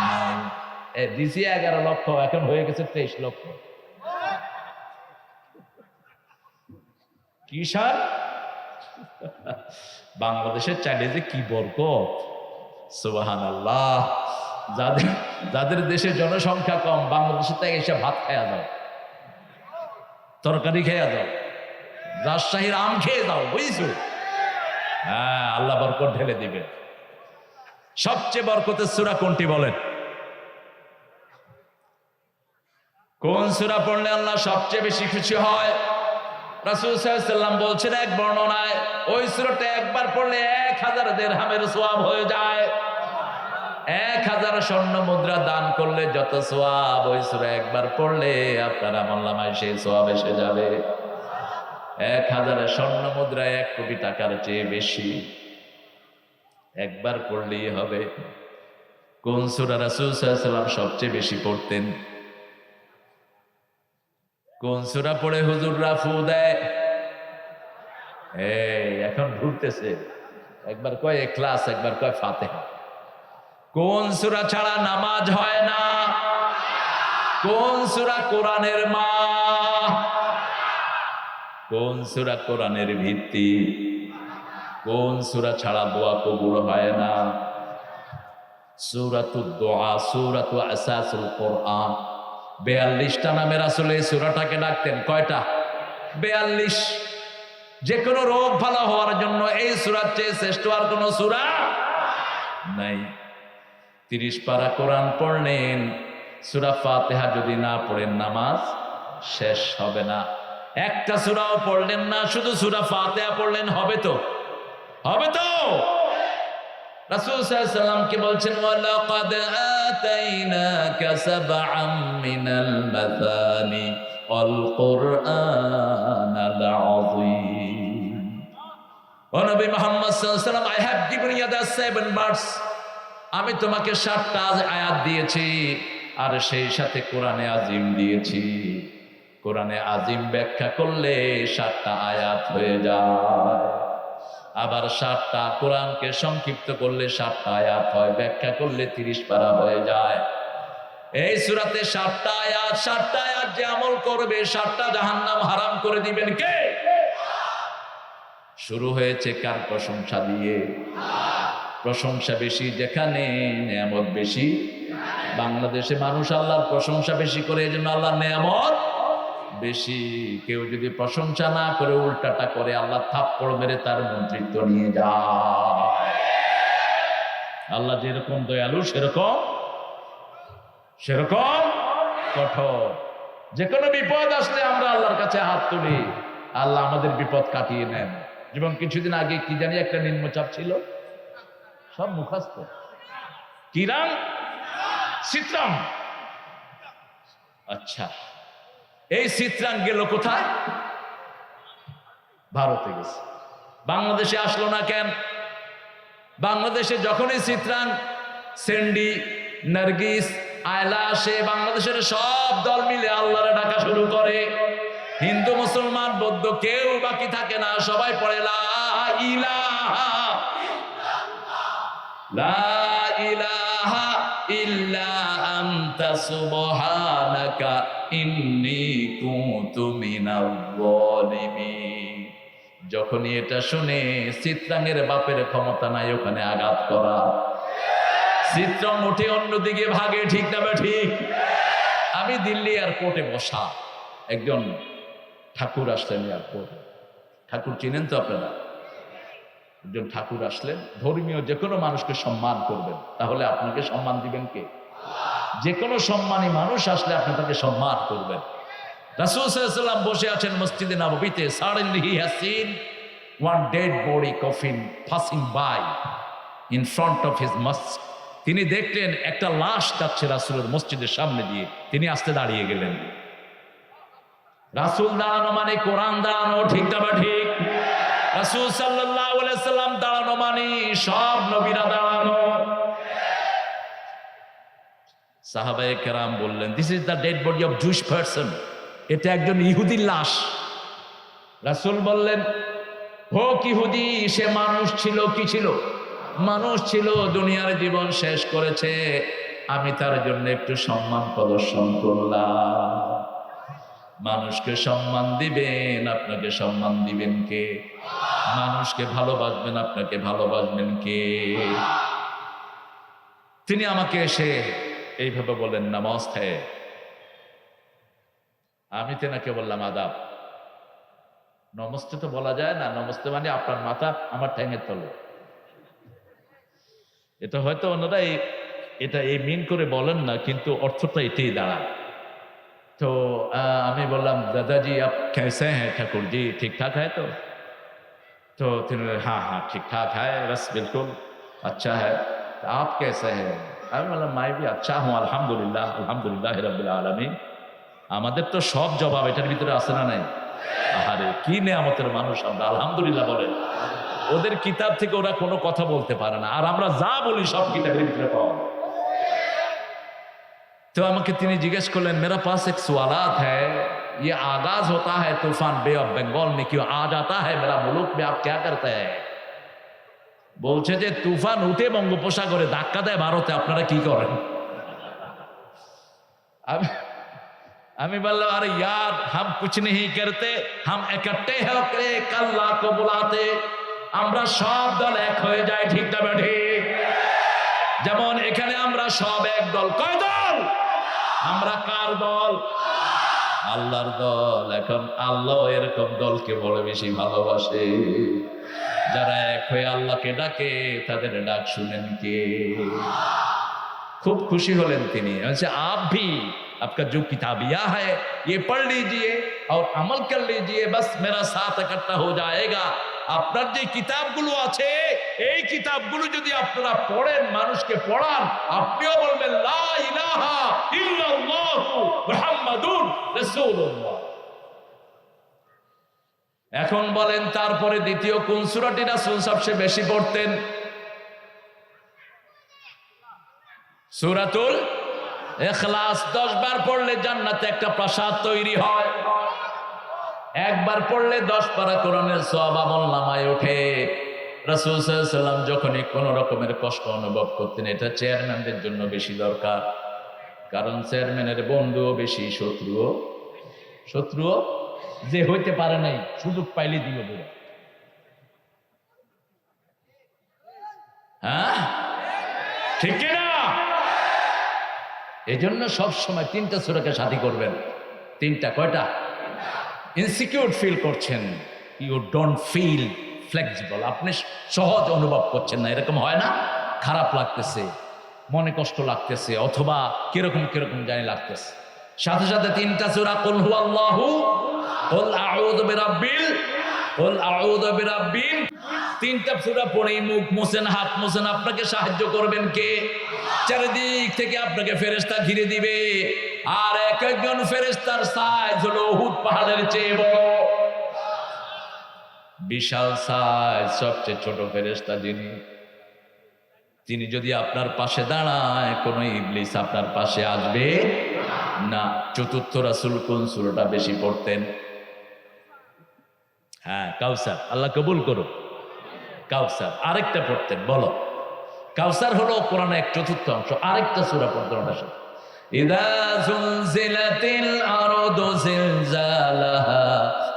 নাই। দিছি 11 লক্ষ, এখন হয়ে গেছে 23 লক্ষ। কি সার বাংলাদেশের চাইলে যে কি বরকত, সুবহানাল্লাহ। যাদের দেশে জনসংখ্যা কম, বাংলাদেশে তাই এসে ভাত খাইয়া দাও, তরকারি খেয়ে দাও, রাজশাহীর আম খেয়ে দাও, বুঝছো? হ্যাঁ, আল্লাহ বরকত ঢেলে দিবে। সবচেয়ে বরকতের সূরা কোনটি বলেন? কোন সূরা পড়লে আল্লাহ সবচেয়ে বেশি খুশি হয়? রাসূল সাল্লাল্লাহু আলাইহি ওয়াসাল্লাম বলছেন এক বর্ণনায়, ওই সূরাটা একবার পড়লে 1000 দিরহামের সওয়াব হয়ে যায়। 1000 স্বর্ণ মুদ্রা দান করলে যত সওয়াব, ওই সূরা একবার পড়লে আপনার আমলনামায় সেই সওয়াব এসে যাবে। 1000 স্বর্ণ মুদ্রা 1 কোটি টাকার চেয়ে বেশি, একবার পড়লেই হবে। কোন সূরা রাসূল সাল্লাল্লাহু আলাইহি ওয়াসাল্লাম সবচেয়ে বেশি পড়তেন? কোন সূরা পড়ে হুজুররা ফু দেয়? এখন ঘুরতেছে, একবার কয় ইখলাস, একবার কয় ফাতিহা। কোন সূরা ছাড়া নামাজ হয় না? কোন সূরা কোরআনের মা? কোন সূরা কোরআনের ভিত্তি? কোন সূরা ছাড়া দোয়া কবুল হয় না? সূরাতুদ দুআ, সূরাতু আসাসুল কোরআন। 42টা নামে রাসূল এই সূরাটাকে ডাকতেন। কয়টা? 42। যে কোনো রোগ ভালো হওয়ার জন্য এই সূরার চেয়ে শ্রেষ্ঠ আর কোনো সূরা নাই। 30 পারা কোরআন পড়লেন, সূরা ফাতিহা যদি না পড়েন নামাজ শেষ হবে না। একটা সূরাও পড়লেন না, শুধু সূরা ফাতিহা পড়লেন, হবে তো? হবে তো? রাসূল সাল্লাল্লাহু আলাইহি ওয়াসাল্লামকে বলছেন, ওয়ালাকাদ আতাইনাকা সাবআম মিনাল মাসানি ওয়াল কুরআনাল আযীম। ও নবী মুহাম্মদ সাল্লাল্লাহু আলাইহি ওয়াসাল্লাম, I have given you the 7 words. আমি তোমাকে 7টা আয়াত দিয়েছি, আর সেই সাথে কোরআনে আজিম দিয়েছি। কোরআনে আজিম ব্যাখ্যা করলে 7টা আয়াত হয়ে যায়। আবার 7টা কোরআনকে সংক্ষিপ্ত করলে 7টা আয়াত হয়, ব্যাখ্যা করলে 30 পারা হয়ে যায়। এই সূরাতে 7টা আয়াত, 7টা আয়াত যে আমল করবে 7টা জাহান্নাম হারাম করে দিবেন কে? শুরু হয়েছে কার প্রশংসা দিয়ে? প্রশংসা বেশি যেখানে, নেয়ামত বেশি। বাংলাদেশে মানুষ আল্লাহর প্রশংসা বেশি করে, এই জন্য আল্লাহর নেয়ামত বেশি। কেউ যদি প্রশংসা না করে উল্টাটা করে, আল্লাহ থাপ্পড় মেরে তার মন্ত্রিত্ব নিয়ে যায়। আল্লাহ যেরকম দয়ালু সেরকম কঠোর। যে কোনো বিপদ আসলে আমরা আল্লাহর কাছে হাত তুলি, আল্লাহ আমাদের বিপদ কাটিয়ে নেন। যেমন কিছুদিন আগে কি জানি একটা নিম্নচাপ ছিল, সব মুখস্থ। কিরাম চিত্রাম, আচ্ছা এই চিত্রাং গেল কোথায়? ভারতে গেছে, বাংলাদেশে আসলো না কেন? বাংলাদেশে যখনই চিত্রাং, সেন্ডি, নার্গিস, আয়লা আসে, বাংলাদেশের সব দল মিলে আল্লাহরে ডাকা শুরু করে। হিন্দু, মুসলমান, বৌদ্ধ কেউ বাকি থাকে না, সবাই পড়ে লা ইলাহা লা ইলাহা ইল্লা আনতা সুবহানাকা ইন্নী কুনতু মিনাল যালিমিন। যখনই এটা শুনে চিত্রাঙ্গের বাপের ক্ষমতা নাই ওখানে আঘাত করা। চিত্রাং উঠে অন্যদিকে ভাগে, ঠিক না ঠিক? আমি দিল্লি এয়ারপোর্টে বসা, একজন ঠাকুর আসলেন এয়ারপোর্টে। ঠাকুর চিনেন তো আপনারা? একজন ঠাকুর আসলেন, ধর্মীয় যে কোনো মানুষকে সম্মান করবেন, তাহলে আপনাকে সম্মান দিবেন কে? যে কোনো সম্মানী মানুষ আসলে আপনি তাকে সম্মান করবেন। রাসূল সাল্লাল্লাহু আলাইহি ওয়াসাল্লাম বসে আছেন মসজিদে নববীতে, suddenly he has seen one dead body coffin passing by in front of his mosque. তিনি দেখলেন একটা লাশ যাচ্ছে রাসূলের মসজিদের সামনে দিয়ে, তিনি আস্তে দাঁড়িয়ে গেলেন। রাসূল দাঁড়ানো মানে কোরআন দাঁড়ানো, ঠিক না ঠিক? রাসূল সাল্লাল্লাহু আলাইহি ওয়াসাল্লাম দাঁড়ানো মানে সব নবীরা দাঁড়ানো। সাহাবায়ে কেরাম বললেন, this is the dead body of Jewish person, এটা একজন ইহুদির লাশ। রাসূল বললেন, হোক ইহুদি, সে মানুষ ছিল, কি ছিল? মানুষ ছিল, দুনিয়ার জীবন শেষ করেছে, আমি তার জন্য একটু সম্মান প্রদর্শন করলাম। মানুষকে সম্মান দিবেন, আপনাকে সম্মান দিবেন কে? মানুষকে ভালোবাসবেন, আপনাকে ভালোবাসবেন কে? তিনি আমাকে এসে এইভাবে বলেন, নমস্তে। আমি তেনাকে বললাম, আদাব। নমস্তে তো বলা যায় না, নমস্তে মানে আপনার মাথা আমার ঠ্যাঙের তলে। এটা হয়তো অন্যরা এটা এই মিন করে বলেন না, কিন্তু অর্থটা এটাই দাঁড়ায়। তো আমি বললাম, দাদাজি আপ कैसे हैं ঠাকুর জি, ঠিকঠাক है तो তিনি हाँ हाँ ठीक ठाक है, बस बिल्कुल अच्छा है। तो आप कैसे हैं? আমি বললাম, मैं भी अच्छा हूँ अल्हम्दुलिल्लाह, अल्हम्दुलिल्लाह रब्बिल आलमीन। আমাদের তো সব জবাব এটার ভিতরে আছে না নাই? আহারে কি নেয়ামতের মানুষ আমরা, আলহামদুলিল্লাহ বলেন। ওদের কিতাব থেকে ওরা কোনো কথা বলতে পারে না, আর আমরা যা বলি সব কিতাবের ভিতরে পাওয়া। तो আমাকে তিনি জিজ্ঞেস করলেন, मेरा पास एक सवालात है, ये आगाज होता है तूफान बे ऑफ बंगाल में, क्यों आ जाता है मेरा मुल्क में, आप क्या करते हैं? বলছে যে তুফান উঠে বঙ্গোপসাগরে ধাক্কা দেয় ভারতে, আপনারা কি করেন? আমি বললাম, আরে यार हम कुछ नहीं करते, हम इकट्ठे होकर अल्लाह को बुलाते। আমরা সব দল এক হয়ে যাই, ঠিক না ঠিক? যেমন এখানে আমরা সব এক দল। কয় দল? আমরা কার দল? আল্লাহর দল। এখন আল্লাহ এরকম দলকে বড় বেশি ভালোবাসে, যারা এক হয়ে আল্লাহকে ডাকে, তাদের ডাক শুনেন কে? খুব খুশি হলেন তিনি। বলছে, आप भी आपका जो किताबिया है ये पढ़ लीजिए और अमल कर लीजिए, बस मेरा साथ इकट्ठा हो जाएगा। আপনার যে কিতাবগুলো আছে, এই কিতাবগুলো যদি আপনারা পড়েন, মানুষকে পড়ান, আপনিও বলবেন লা ইলাহা ইল্লাল্লাহু মুহাম্মাদুর রাসূলুল্লাহ। এখন বলেন, তারপরে দ্বিতীয় কোন সূরাটি রাসূল সবচেয়ে বেশি পড়তেন? সূরাতুল ইখলাস। 10 বার পড়লে জান্নাতে একটা প্রাসাদ তৈরি হয়। একবার পড়লে 10 পারা কোরআনের সওয়াব আমলনামায় ওঠে। রাসূল সাল্লাল্লাহু আলাইহি ওয়াসাল্লাম যখনই কোনো রকমের কষ্ট অনুভব করতেন, এটা চেয়ারম্যানদের জন্য বেশি দরকার, কারণ চেয়ারম্যানের বন্ধুও বেশি, শত্রুও যে হইতে পারে নাই, সুযোগ পাইলে দিল বলে। হ্যাঁ ঠিক কিনা? এই জন্য সবসময় 3টা সূরাকে সাথী করবেন। 3টা, কয়টা? ইনসিকিউর ফিল করছেন, ইউ ডোন্ট ফিল ফ্লেক্সিবল, আপনি সহজ অনুভব করছেন না, এরকম হয় না? খারাপ লাগতেছে, মনে কষ্ট লাগতেছে, অথবা কিরকম কিরকম জানি লাগতেছে, সাথে সাথে 3টা সূরা, কুল হুয়াল্লাহু, কুল আউযু বিরাব্বিল, কুল আউযু বিরাব্বিন, 3টা সূরা পড়েই মুখ মোছেন, হাত মোছেন, আপনাকে সাহায্য করবেন কে? চারিদিক থেকে আপনাকে ফেরেশতা ঘিরে দিবে, আর এক একজন ফেরেশতার সাইজ হলো উহুদ পাহাড়ের চেয়ে বড়, বিশাল সাইজ। সবচেয়ে ছোট ফেরেশতা তিনি যদি আপনার পাশে দাঁড়ায়, কোন ইবলিস আপনার পাশে আসবে না। 4র্থ রাসূল কোন সূরাটা বেশি পড়তেন? হ্যাঁ, কাউসার। আল্লাহ কবুল করুন। কাউসার। আরেকটা পড়তেন, বলো। কাউসার হলো কোরআনের 1/4 অংশ। আরেকটা সূরা পড়তেন ওটার সাথে, ইযা যুলজিলাতিল আরদু জিলজালাহা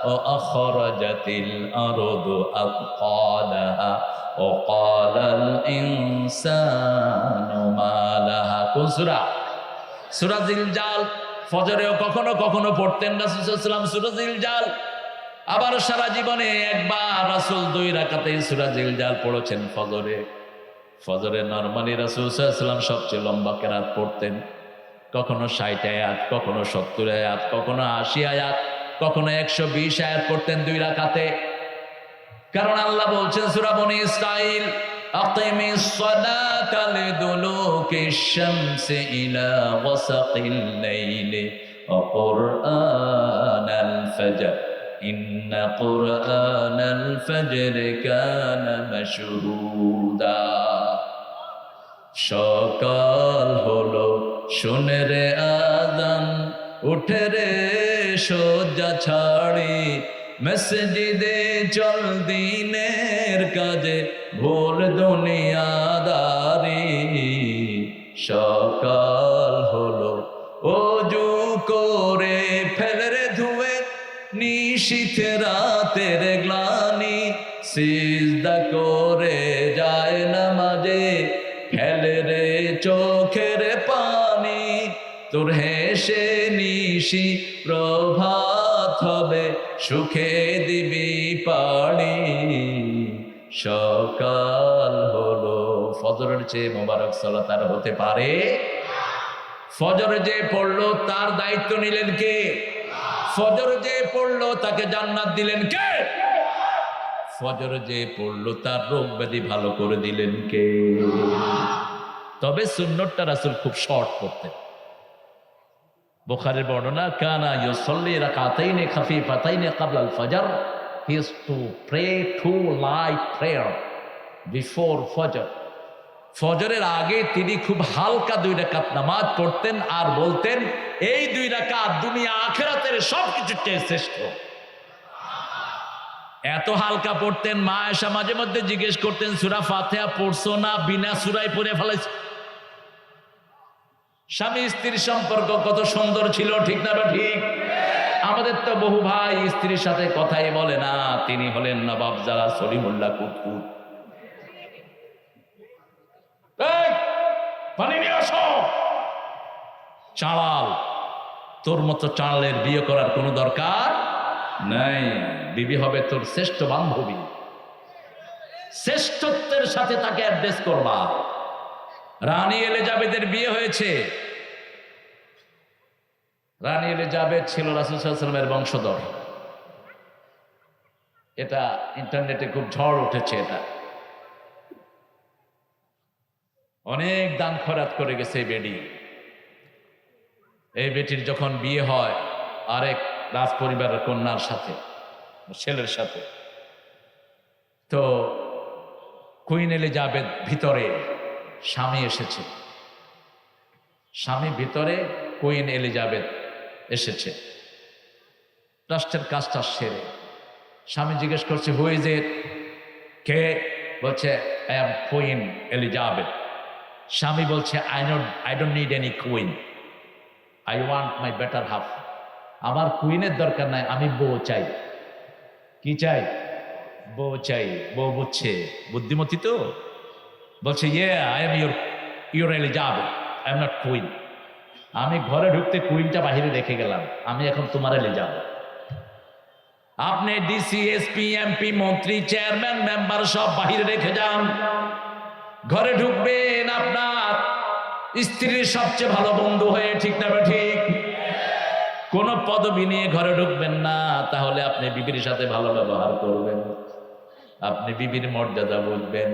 ওয়া আখরাজাতিল আরদু আথকালাহা ওয়া ক্বালাল ইনসানু মা লাহা। কোন সূরা? সূরা জিলজাল। ফজরেও কখনো কখনো পড়তেন রাসূল সাল্লাল্লাহু আলাইহি ওয়াসাল্লাম সূরা জিলজাল। আবার সারা জীবনে একবার রাসূল 2 রাকাতে সূরা জিলজাল পড়েছেন ফজরে। নরমালি রাসূল সাল্লাল্লাহু আলাইহি ওয়াসাল্লাম সবচেয়ে লম্বা কেরাত পড়তেন, কখনো 60 আয়াত, কখনো 70 আয়াত, কখনো 80 আয়াত, কখনো 120 আয়াত পড়তেন 2 রাকাতে। কারণ আল্লাহ বলছেন সূরা বনী ইসরাঈল, আকিমিস সালাতা লিদুলুকিশ শামসি ইলা ওয়াসাকিল লাইলি ওয়া কুরআনাল ফাজর ইন্না কুরআনাল ফাজরি কানা মাশহুদা। সকাল হলো শুনে রে আযান, উঠে রে শয্যা ছাড়ি, মসজিদে চল দিনের কাজে, ভুল দুনিয়াদারি। সকাল হলো ওযু করে ফেল রে ধুয়ে, নিশীথ রাতের গ্লানি, সিজদা করে যায় নামাজে, ফেলে রে চোখের পানি। তোর হেসে নিশি প্রভাত হবে, সুখে দিবি পাড়ি। সকাল হলো। ফজরের চেয়ে মোবারক সালাত আর হতে পারে? ফজর যে পড়লো তার দায়িত্ব নিলেন কে? ফজর যে পড়লো তাকে জান্নাত দিলেন কে? ফজর যে পড়লো তার রোগ ব্যাধি ভালো করে দিলেন কে? তবে সুন্নতটা রাসূল খুব শর্ট পড়তেন। বুখারীর বর্ণনা, কানা ইউসাল্লি রাকাতাইনি খাফিফাতাইনি ক্বাবলা আল ফজর, he use to pray 2 light prayer before ফজর। ফজরের আগে তিনি খুব হালকা 2 রাকাত নামাজ পড়তেন আর বলতেন, এই 2 রাকাত দুনিয়া আখিরাতের সবকিছুর চেয়ে শ্রেষ্ঠ। এত হালকা পড়তেন, মা আয়েশা মাঝে মধ্যে জিজ্ঞেস করতেন, সূরা ফাতিহা পড়ছো না বিনা সূরায় পড়ে ফেলাইছো? স্বামী স্ত্রীর সম্পর্ক কত সুন্দর ছিল, ঠিক না? ঠিক। আমাদের তো বহু ভাই স্ত্রীর সাথে কথাই বলে না। তিনি হলেন নবাব যারা সলিমুল্লাহ কুতকুত। পানি নিয়ে আসো। চাঁড়াল, তোর মতো চাঁড়ালের বিয়ে করার কোনো দরকার নাই। বিবি হবে তোর শ্রেষ্ঠ বান্ধবী, শ্রেষ্ঠত্বের সাথে তাকে অ্যাড্রেস করবা। রানী এলিজাবেথের বিয়ে হয়েছে। রানী এলিজাবেথ ছিল রাসূল সাল্লাল্লাহু আলাইহি ওয়াসাল্লামের বংশধর। এটা ইন্টারনেটে খুব ঝড় উঠেছে। এটা অনেক দান খয়রাত করে গেছে এই বেটি। এই বেটির যখন বিয়ে হয় আরেক রাজ পরিবারের কন্যার সাথে, ছেলের সাথে, তো কুইন এলিজাবেথ ভিতরে, স্বামী এসেছে। স্বামী ভিতরে, কুইন এলিজাবেথ এসেছে রাষ্ট্রের কাজটা সেরে। স্বামী জিজ্ঞেস করছে, হু ইজ ইট? কে? বলছে, আই এম কুইন এলিজাবেথ। স্বামী বলছে, I don't need any queen, I want my better half. আমার কুইনের দরকার নাই, আমি বউ চাই। কি চাই? বউ চাই। বউ বুঝছে, বুদ্ধিমতী তো। বলছে, I am your Elizabeth, I am not queen. আমি ঘরে ঢুকতে কুইনটা বাহিরে রেখে গেলাম, আমি এখন তোমার এলিজাবেথ। আপনি ডিসি, এসপি, এমপি, মন্ত্রী, চেয়ারম্যান, মেম্বার সব বাহিরে রেখে যান। ঘরে ঢুকবেন আপনার স্ত্রীর সবচেয়ে ভালো বন্ধু হয়ে, ঠিক না? ঠিক। কোন পদবি নিয়ে ঘরে ঢুকবেন না, তাহলে আপনি বিবির সাথে ভালো ব্যবহার করবেন, আপনি বিবির মর্যাদা বুঝবেন।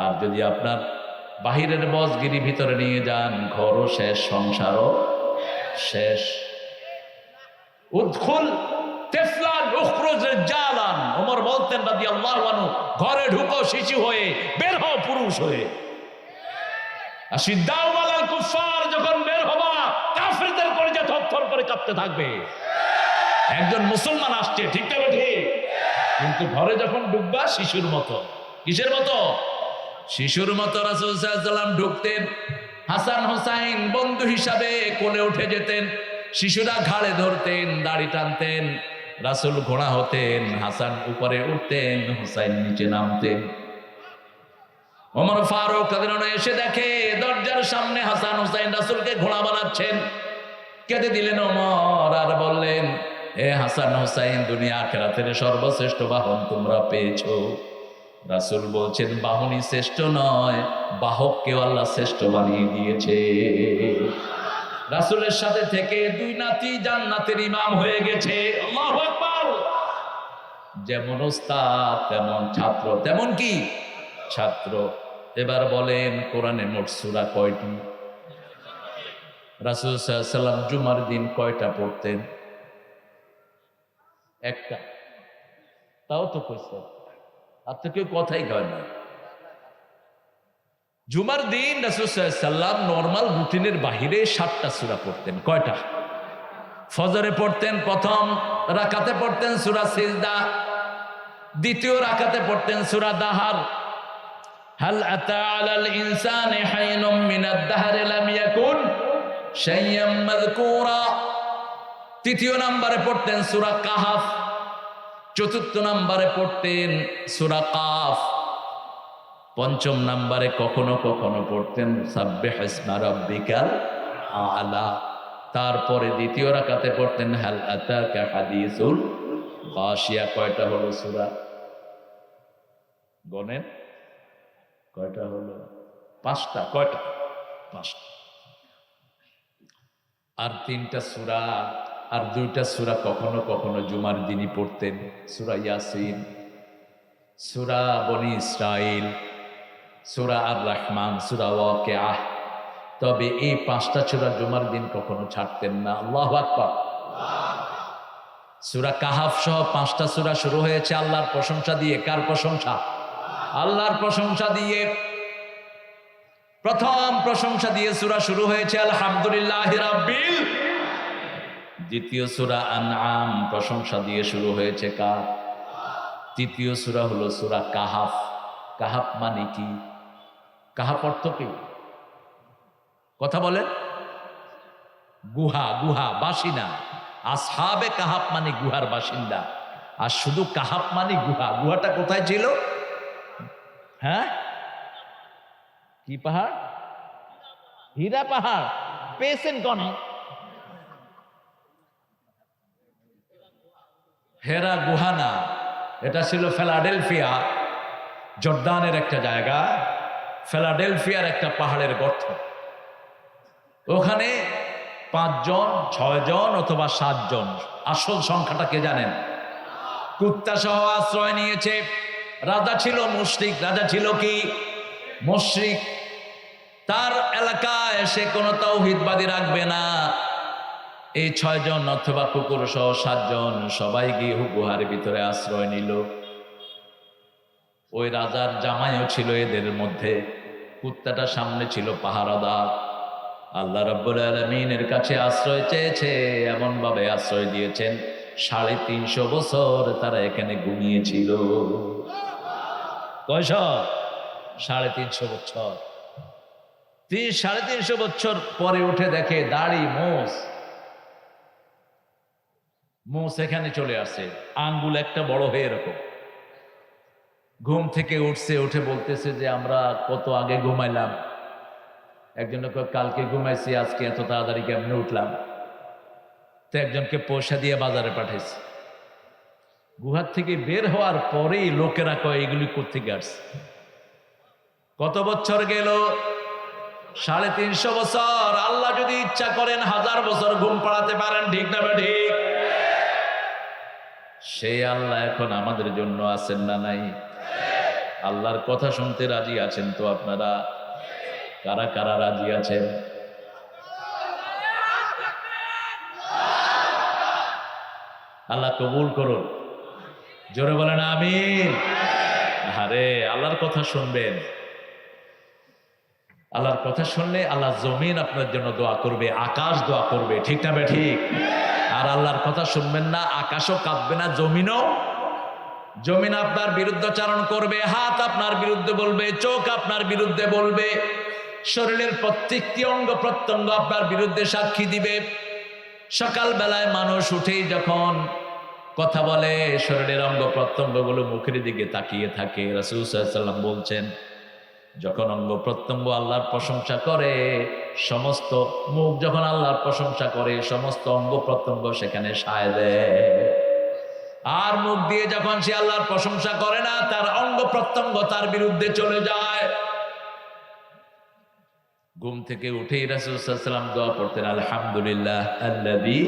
আর যদি আপনার বাহিরের বসগিরি ভিতরে নিয়ে যান, ঘরও শেষ, সংসারও শেষ। উদখুল তিফলান উখরুজ রিজালান, ওমর বলতেন রাদিয়াল্লাহু আনহু, ঘরে ঢুকো শিশু হয়ে, বের হও পুরুষ হয়ে। আশিদ্দাউ আলাল কুফার, যখন বের হবা কাফিরদের কলিজা থরথর করে কাঁপতে থাকবে। একজন মুসলমান আসছে, ঠিক না? ঠিক। কিন্তু ঘরে যখন ঢুকবা শিশুর মতো। কিসের মতো? শিশুর মতো। রাসূল সাল্লাল্লাহু আলাইহি ওয়াসাল্লাম ঢুকতেন, হাসান হোসাইন বন্ধু হিসাবে কোলে উঠে যেতেন, শিশুরা ঘাড়ে ধরতেন, দাড়ি টানতেন। রাসূল ঘোড়া হতেন, হাসান উপরে উঠতেন, হোসাইন নিচে নামতেন। ওমর ফারুক রাদিয়াল্লাহু আনহু এসে দেখে দরজার সামনে হাসান হোসাইন রাসূলকে ঘোড়া বানাচ্ছেন। কেঁদে দিলেন ওমর আর বললেন, এ হাসান হোসাইন, দুনিয়া আখিরাতের সর্বশ্রেষ্ঠ বাহন তোমরা পেয়েছো। রাসূল বলছেন, বাহনই শ্রেষ্ঠ নয়, বাহককেও আল্লাহ শ্রেষ্ঠ বানিয়ে দিয়েছে। রাসূলের সাথে থেকে 2 নাতি জান্নাতের ইমাম হয়ে গেছে। আল্লাহু আকবার। যেমন ওস্তাদ তেমন ছাত্র, তেমন কি ছাত্র। এবার বলেন কোরআনে মোট সূরা কয়টি? রাসূল সাল্লাল্লাহু আলাইহি ওয়াসাল্লাম জুমার দিন কয়টা পড়তেন? একটা। তাও তো কইছে, আর তো কেউ কথাই কয় না। জুমার দিন রাসূল সাল্লাল্লাহু আলাইহি ওয়াসাল্লাম নরমাল রুটিনের বাহিরে 7টা সূরা পড়তেন। কয়টা? ফজরে পড়তেন, প্রথম রাকাতে পড়তেন সূরা সিজদা, দ্বিতীয় রাকাতে পড়তেন সূরা দাহার, হাল আতা আলাল ইনসানি হাইনুম মিনাদ দাহরি লাম ইয়াকুন শাইয়্যাম মাযকুরা। তৃতীয় নম্বরে পড়তেন সূরা কাহাফ, চতুর্থ নম্বরে পড়তেন সূরা কাফ, পঞ্চম নম্বরে কখনো কখনো পড়তেন সাব্বিহ ইসমা রাব্বিকাল আলা। তারপরে দ্বিতীয় রাকাতে পড়তেন হাল আতাকা হাদিসুল গাশিয়া। কয়টা হলো সূরা? গনেন কয়টা হলো? 5টা। কয়টা? 5টা। আর 3টা সূরা, আর 2টা সূরা কখনো কখনো জুমার দিনই পড়তেন, সূরা ইয়াসিন, সূরা বনি ইসরাইল, সূরা আর রহমান, সূরা ওয়াকিআহ। তবে এই 5টা সূরা জুমার দিন কখনো ছাড়তেন না। আল্লাহু আকবার। সূরা কাহাফ সহ 5টা সূরা শুরু হয়েছে আল্লাহর প্রশংসা দিয়ে। কার প্রশংসা? আল্লাহর প্রশংসা দিয়ে। প্রথম প্রশংসা দিয়ে সূরা শুরু হয়েছে আলহামদুলিল্লাহি রাব্বিল। দ্বিতীয় সূরা আনআম প্রশংসা দিয়ে শুরু হয়েছে কার? তৃতীয় সূরা হলো সূরা কাহাফ। কাহাফ মানে কি? কাহাফ অর্থ কি? কথা বলেন। গুহা, গুহা, বাসিন্দা। আসহাবে কাহাফ মানে গুহার বাসিন্দা। আর শুধু কাহাফ মানে গুহা। গুহাটা কোথায় ছিল? হ্যাঁ, কি পাহাড়? হীরা পাহাড়। পেয়েছেন কনে? হেরা গুহা না, এটা ছিল ফিলাডেলফিয়া, জর্দানের একটা জায়গা। ফিলাডেলফিয়ার একটা পাহাড়ের গর্ত। ওখানে 5 জন, 6 জন অথবা 7 জন, আসল সংখ্যাটা কে জানেন? কুত্তা সহ আশ্রয় নিয়েছে। রাজা ছিল মুশরিক। রাজা ছিল কি? মুশরিক। তার এলাকায় সে কোনো তাওহীদবাদী রাখবে না। এই 6 জন অথবা কুকুর সহ 7 জন সবাই গিয়ে গুহার ভিতরে আশ্রয় নিল। ওই রাজার জামাইও ছিল এদের মধ্যে। কুত্তাটা সামনে ছিল পাহারাদার। আল্লাহ রাব্বুল আলামিনের কাছে আশ্রয় চেয়েছে, এমন ভাবে আশ্রয় দিয়েছেন 350 বছর তারা এখানে ঘুমিয়েছিল। কয়শ? 350 বছর। 350 বছর পরে উঠে দেখে দাড়ি মোষ এখানে চলে আসে, আঙ্গুল একটা বড় হয়ে এরকম। ঘুম থেকে উঠছে, উঠে বলতেছে যে আমরা কত আগে ঘুমাইলাম। একজনে কয় কালকে ঘুমাইছি, আজকে এত তাড়াতাড়ি কেমনে উঠলাম? তো একজনকে পয়সা দিয়ে বাজারে পাঠাইছে। গুহার থেকে বের হওয়ার পরেই লোকেরা কয় এগুলি কোত্থেকে আসছে। কত বছর গেল? 350 বছর। আল্লাহ যদি ইচ্ছা করেন 1000 বছর ঘুম পাড়াতে পারেন, ঠিক না ঠিক? সেই আল্লাহ এখন আমাদের জন্য আছেন না নাই? আল্লাহর কথা শুনতে রাজি আছেন তো আপনারা? কারা কারা রাজি আছেন? আল্লাহ কবুল করুন। জোরে বলেন আমিন। আরে আল্লাহর কথা শুনবেন। আল্লাহর কথা শুনলে আল্লাহ জমিন আপনার জন্য দোয়া করবে, আকাশ দোয়া করবে, ঠিক না ঠিক? আর আল্লাহর কথা শুনবেন না, আকাশও কাঁদবে না, জমিন আপনার বিরুদ্ধাচরণ করবে, হাত আপনার বিরুদ্ধে বলবে, চোখ আপনার বিরুদ্ধে বলবে, শরীরের প্রত্যেকটি অঙ্গ প্রত্যঙ্গ আপনার বিরুদ্ধে সাক্ষী দিবে। সকাল বেলায় মানুষ উঠেই যখন কথা বলে, শরীরের অঙ্গ প্রত্যঙ্গগুলো মুখের দিকে তাকিয়ে থাকে। রাসূল সাল্লাল্লাহু আলাইহি ওয়াসাল্লাম বলছেন, যখন অঙ্গ প্রত্যঙ্গ আল্লাহর প্রশংসা করে, সমস্ত মুখ যখন আল্লাহর প্রশংসা করে, সমস্ত অঙ্গ প্রত্যঙ্গ সেখানে সায় দেয়। আর মুখ দিয়ে যখন সে আল্লাহর প্রশংসা করে না, তার অঙ্গ প্রত্যঙ্গ তার বিরুদ্ধে চলে যায়। ঘুম থেকে উঠেই রাসূল সাল্লাল্লাহু আলাইহি ওয়াসাল্লাম দোয়া পড়তেন, আলহামদুলিল্লাহ আল্লাযী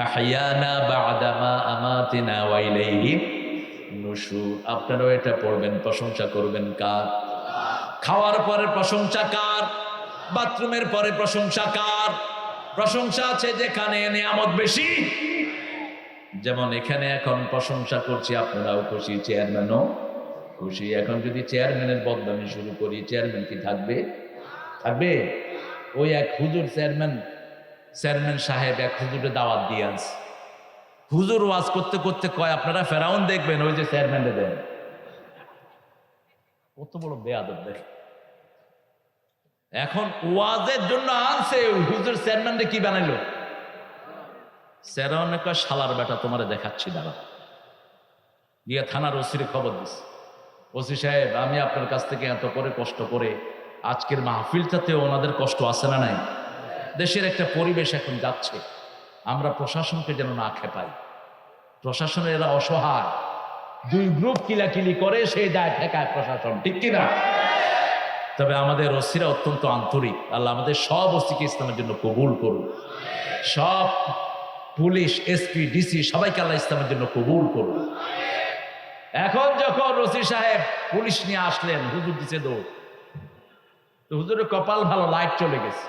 আহইয়ানা বা'দা মা আমাতিনা ওয়া ইলাইহি নুশুর। আপনারাও এটা পড়বেন, প্রশংসা করবেন কার? খাওয়ার পরে প্রশংসা কার? বাথরুমের পরে প্রশংসা কার? প্রশংসা আছে যেখানে নিয়ামত বেশি। যেমন এখানে এখন প্রশংসা করছি, আপনারাও খুশি, চেয়ারম্যানও খুশি। এখন যদি চেয়ারম্যানের বদনামি শুরু করি, চেয়ারম্যান কি থাকবে? থাকবে? ওই এক হুজুর চেয়ারম্যান সাহেব এক হুজুরে দাওয়াত দিয়ে আনছে। হুজুর ওয়াজ করতে করতে কয়, আপনারা ফেরাউন দেখবেন, ওই যে চেয়ারম্যানে দেন। কত বড় বেয়াদব দেখেন। এখন ওয়াজের জন্য আনছে, হুজুর চেয়ারম্যানরে কি বানাইলো? চেয়ারম্যান কয়, শালার বেটা তোমারে দেখাচ্ছি দাঁড়া। গিয়ে থানার ওসিরে খবর দিস, ওসি সাহেব আমি আপনার কাছ থেকে এত করে কষ্ট করে আজকের মাহফিলটাতে ওনাদের কষ্ট আছে না নাই? দেশের একটা পরিবেশ এখন যাচ্ছে, আমরা প্রশাসনকে যেন না খেপাই। প্রশাসনের এরা অসহায়, দুই গ্রুপ কিলাকিলি করে, সেই দায় ঠেকায় প্রশাসন, ঠিক কিনা? তবে আমাদের ওসিরা অত্যন্ত আন্তরিক। আল্লাহ আমাদের সব ওসিকে ইসলামের জন্য কবুল করুন। সব পুলিশ, এসপি, ডিসি সবাইকে আল্লাহ ইসলামের জন্য কবুল করুন। এখন যখন ওসি সাহেব পুলিশ নিয়ে আসলেন, হুজুর দিছে দৌড়। তো হুজুরের কপাল ভালো, লাইট চলে গেছে।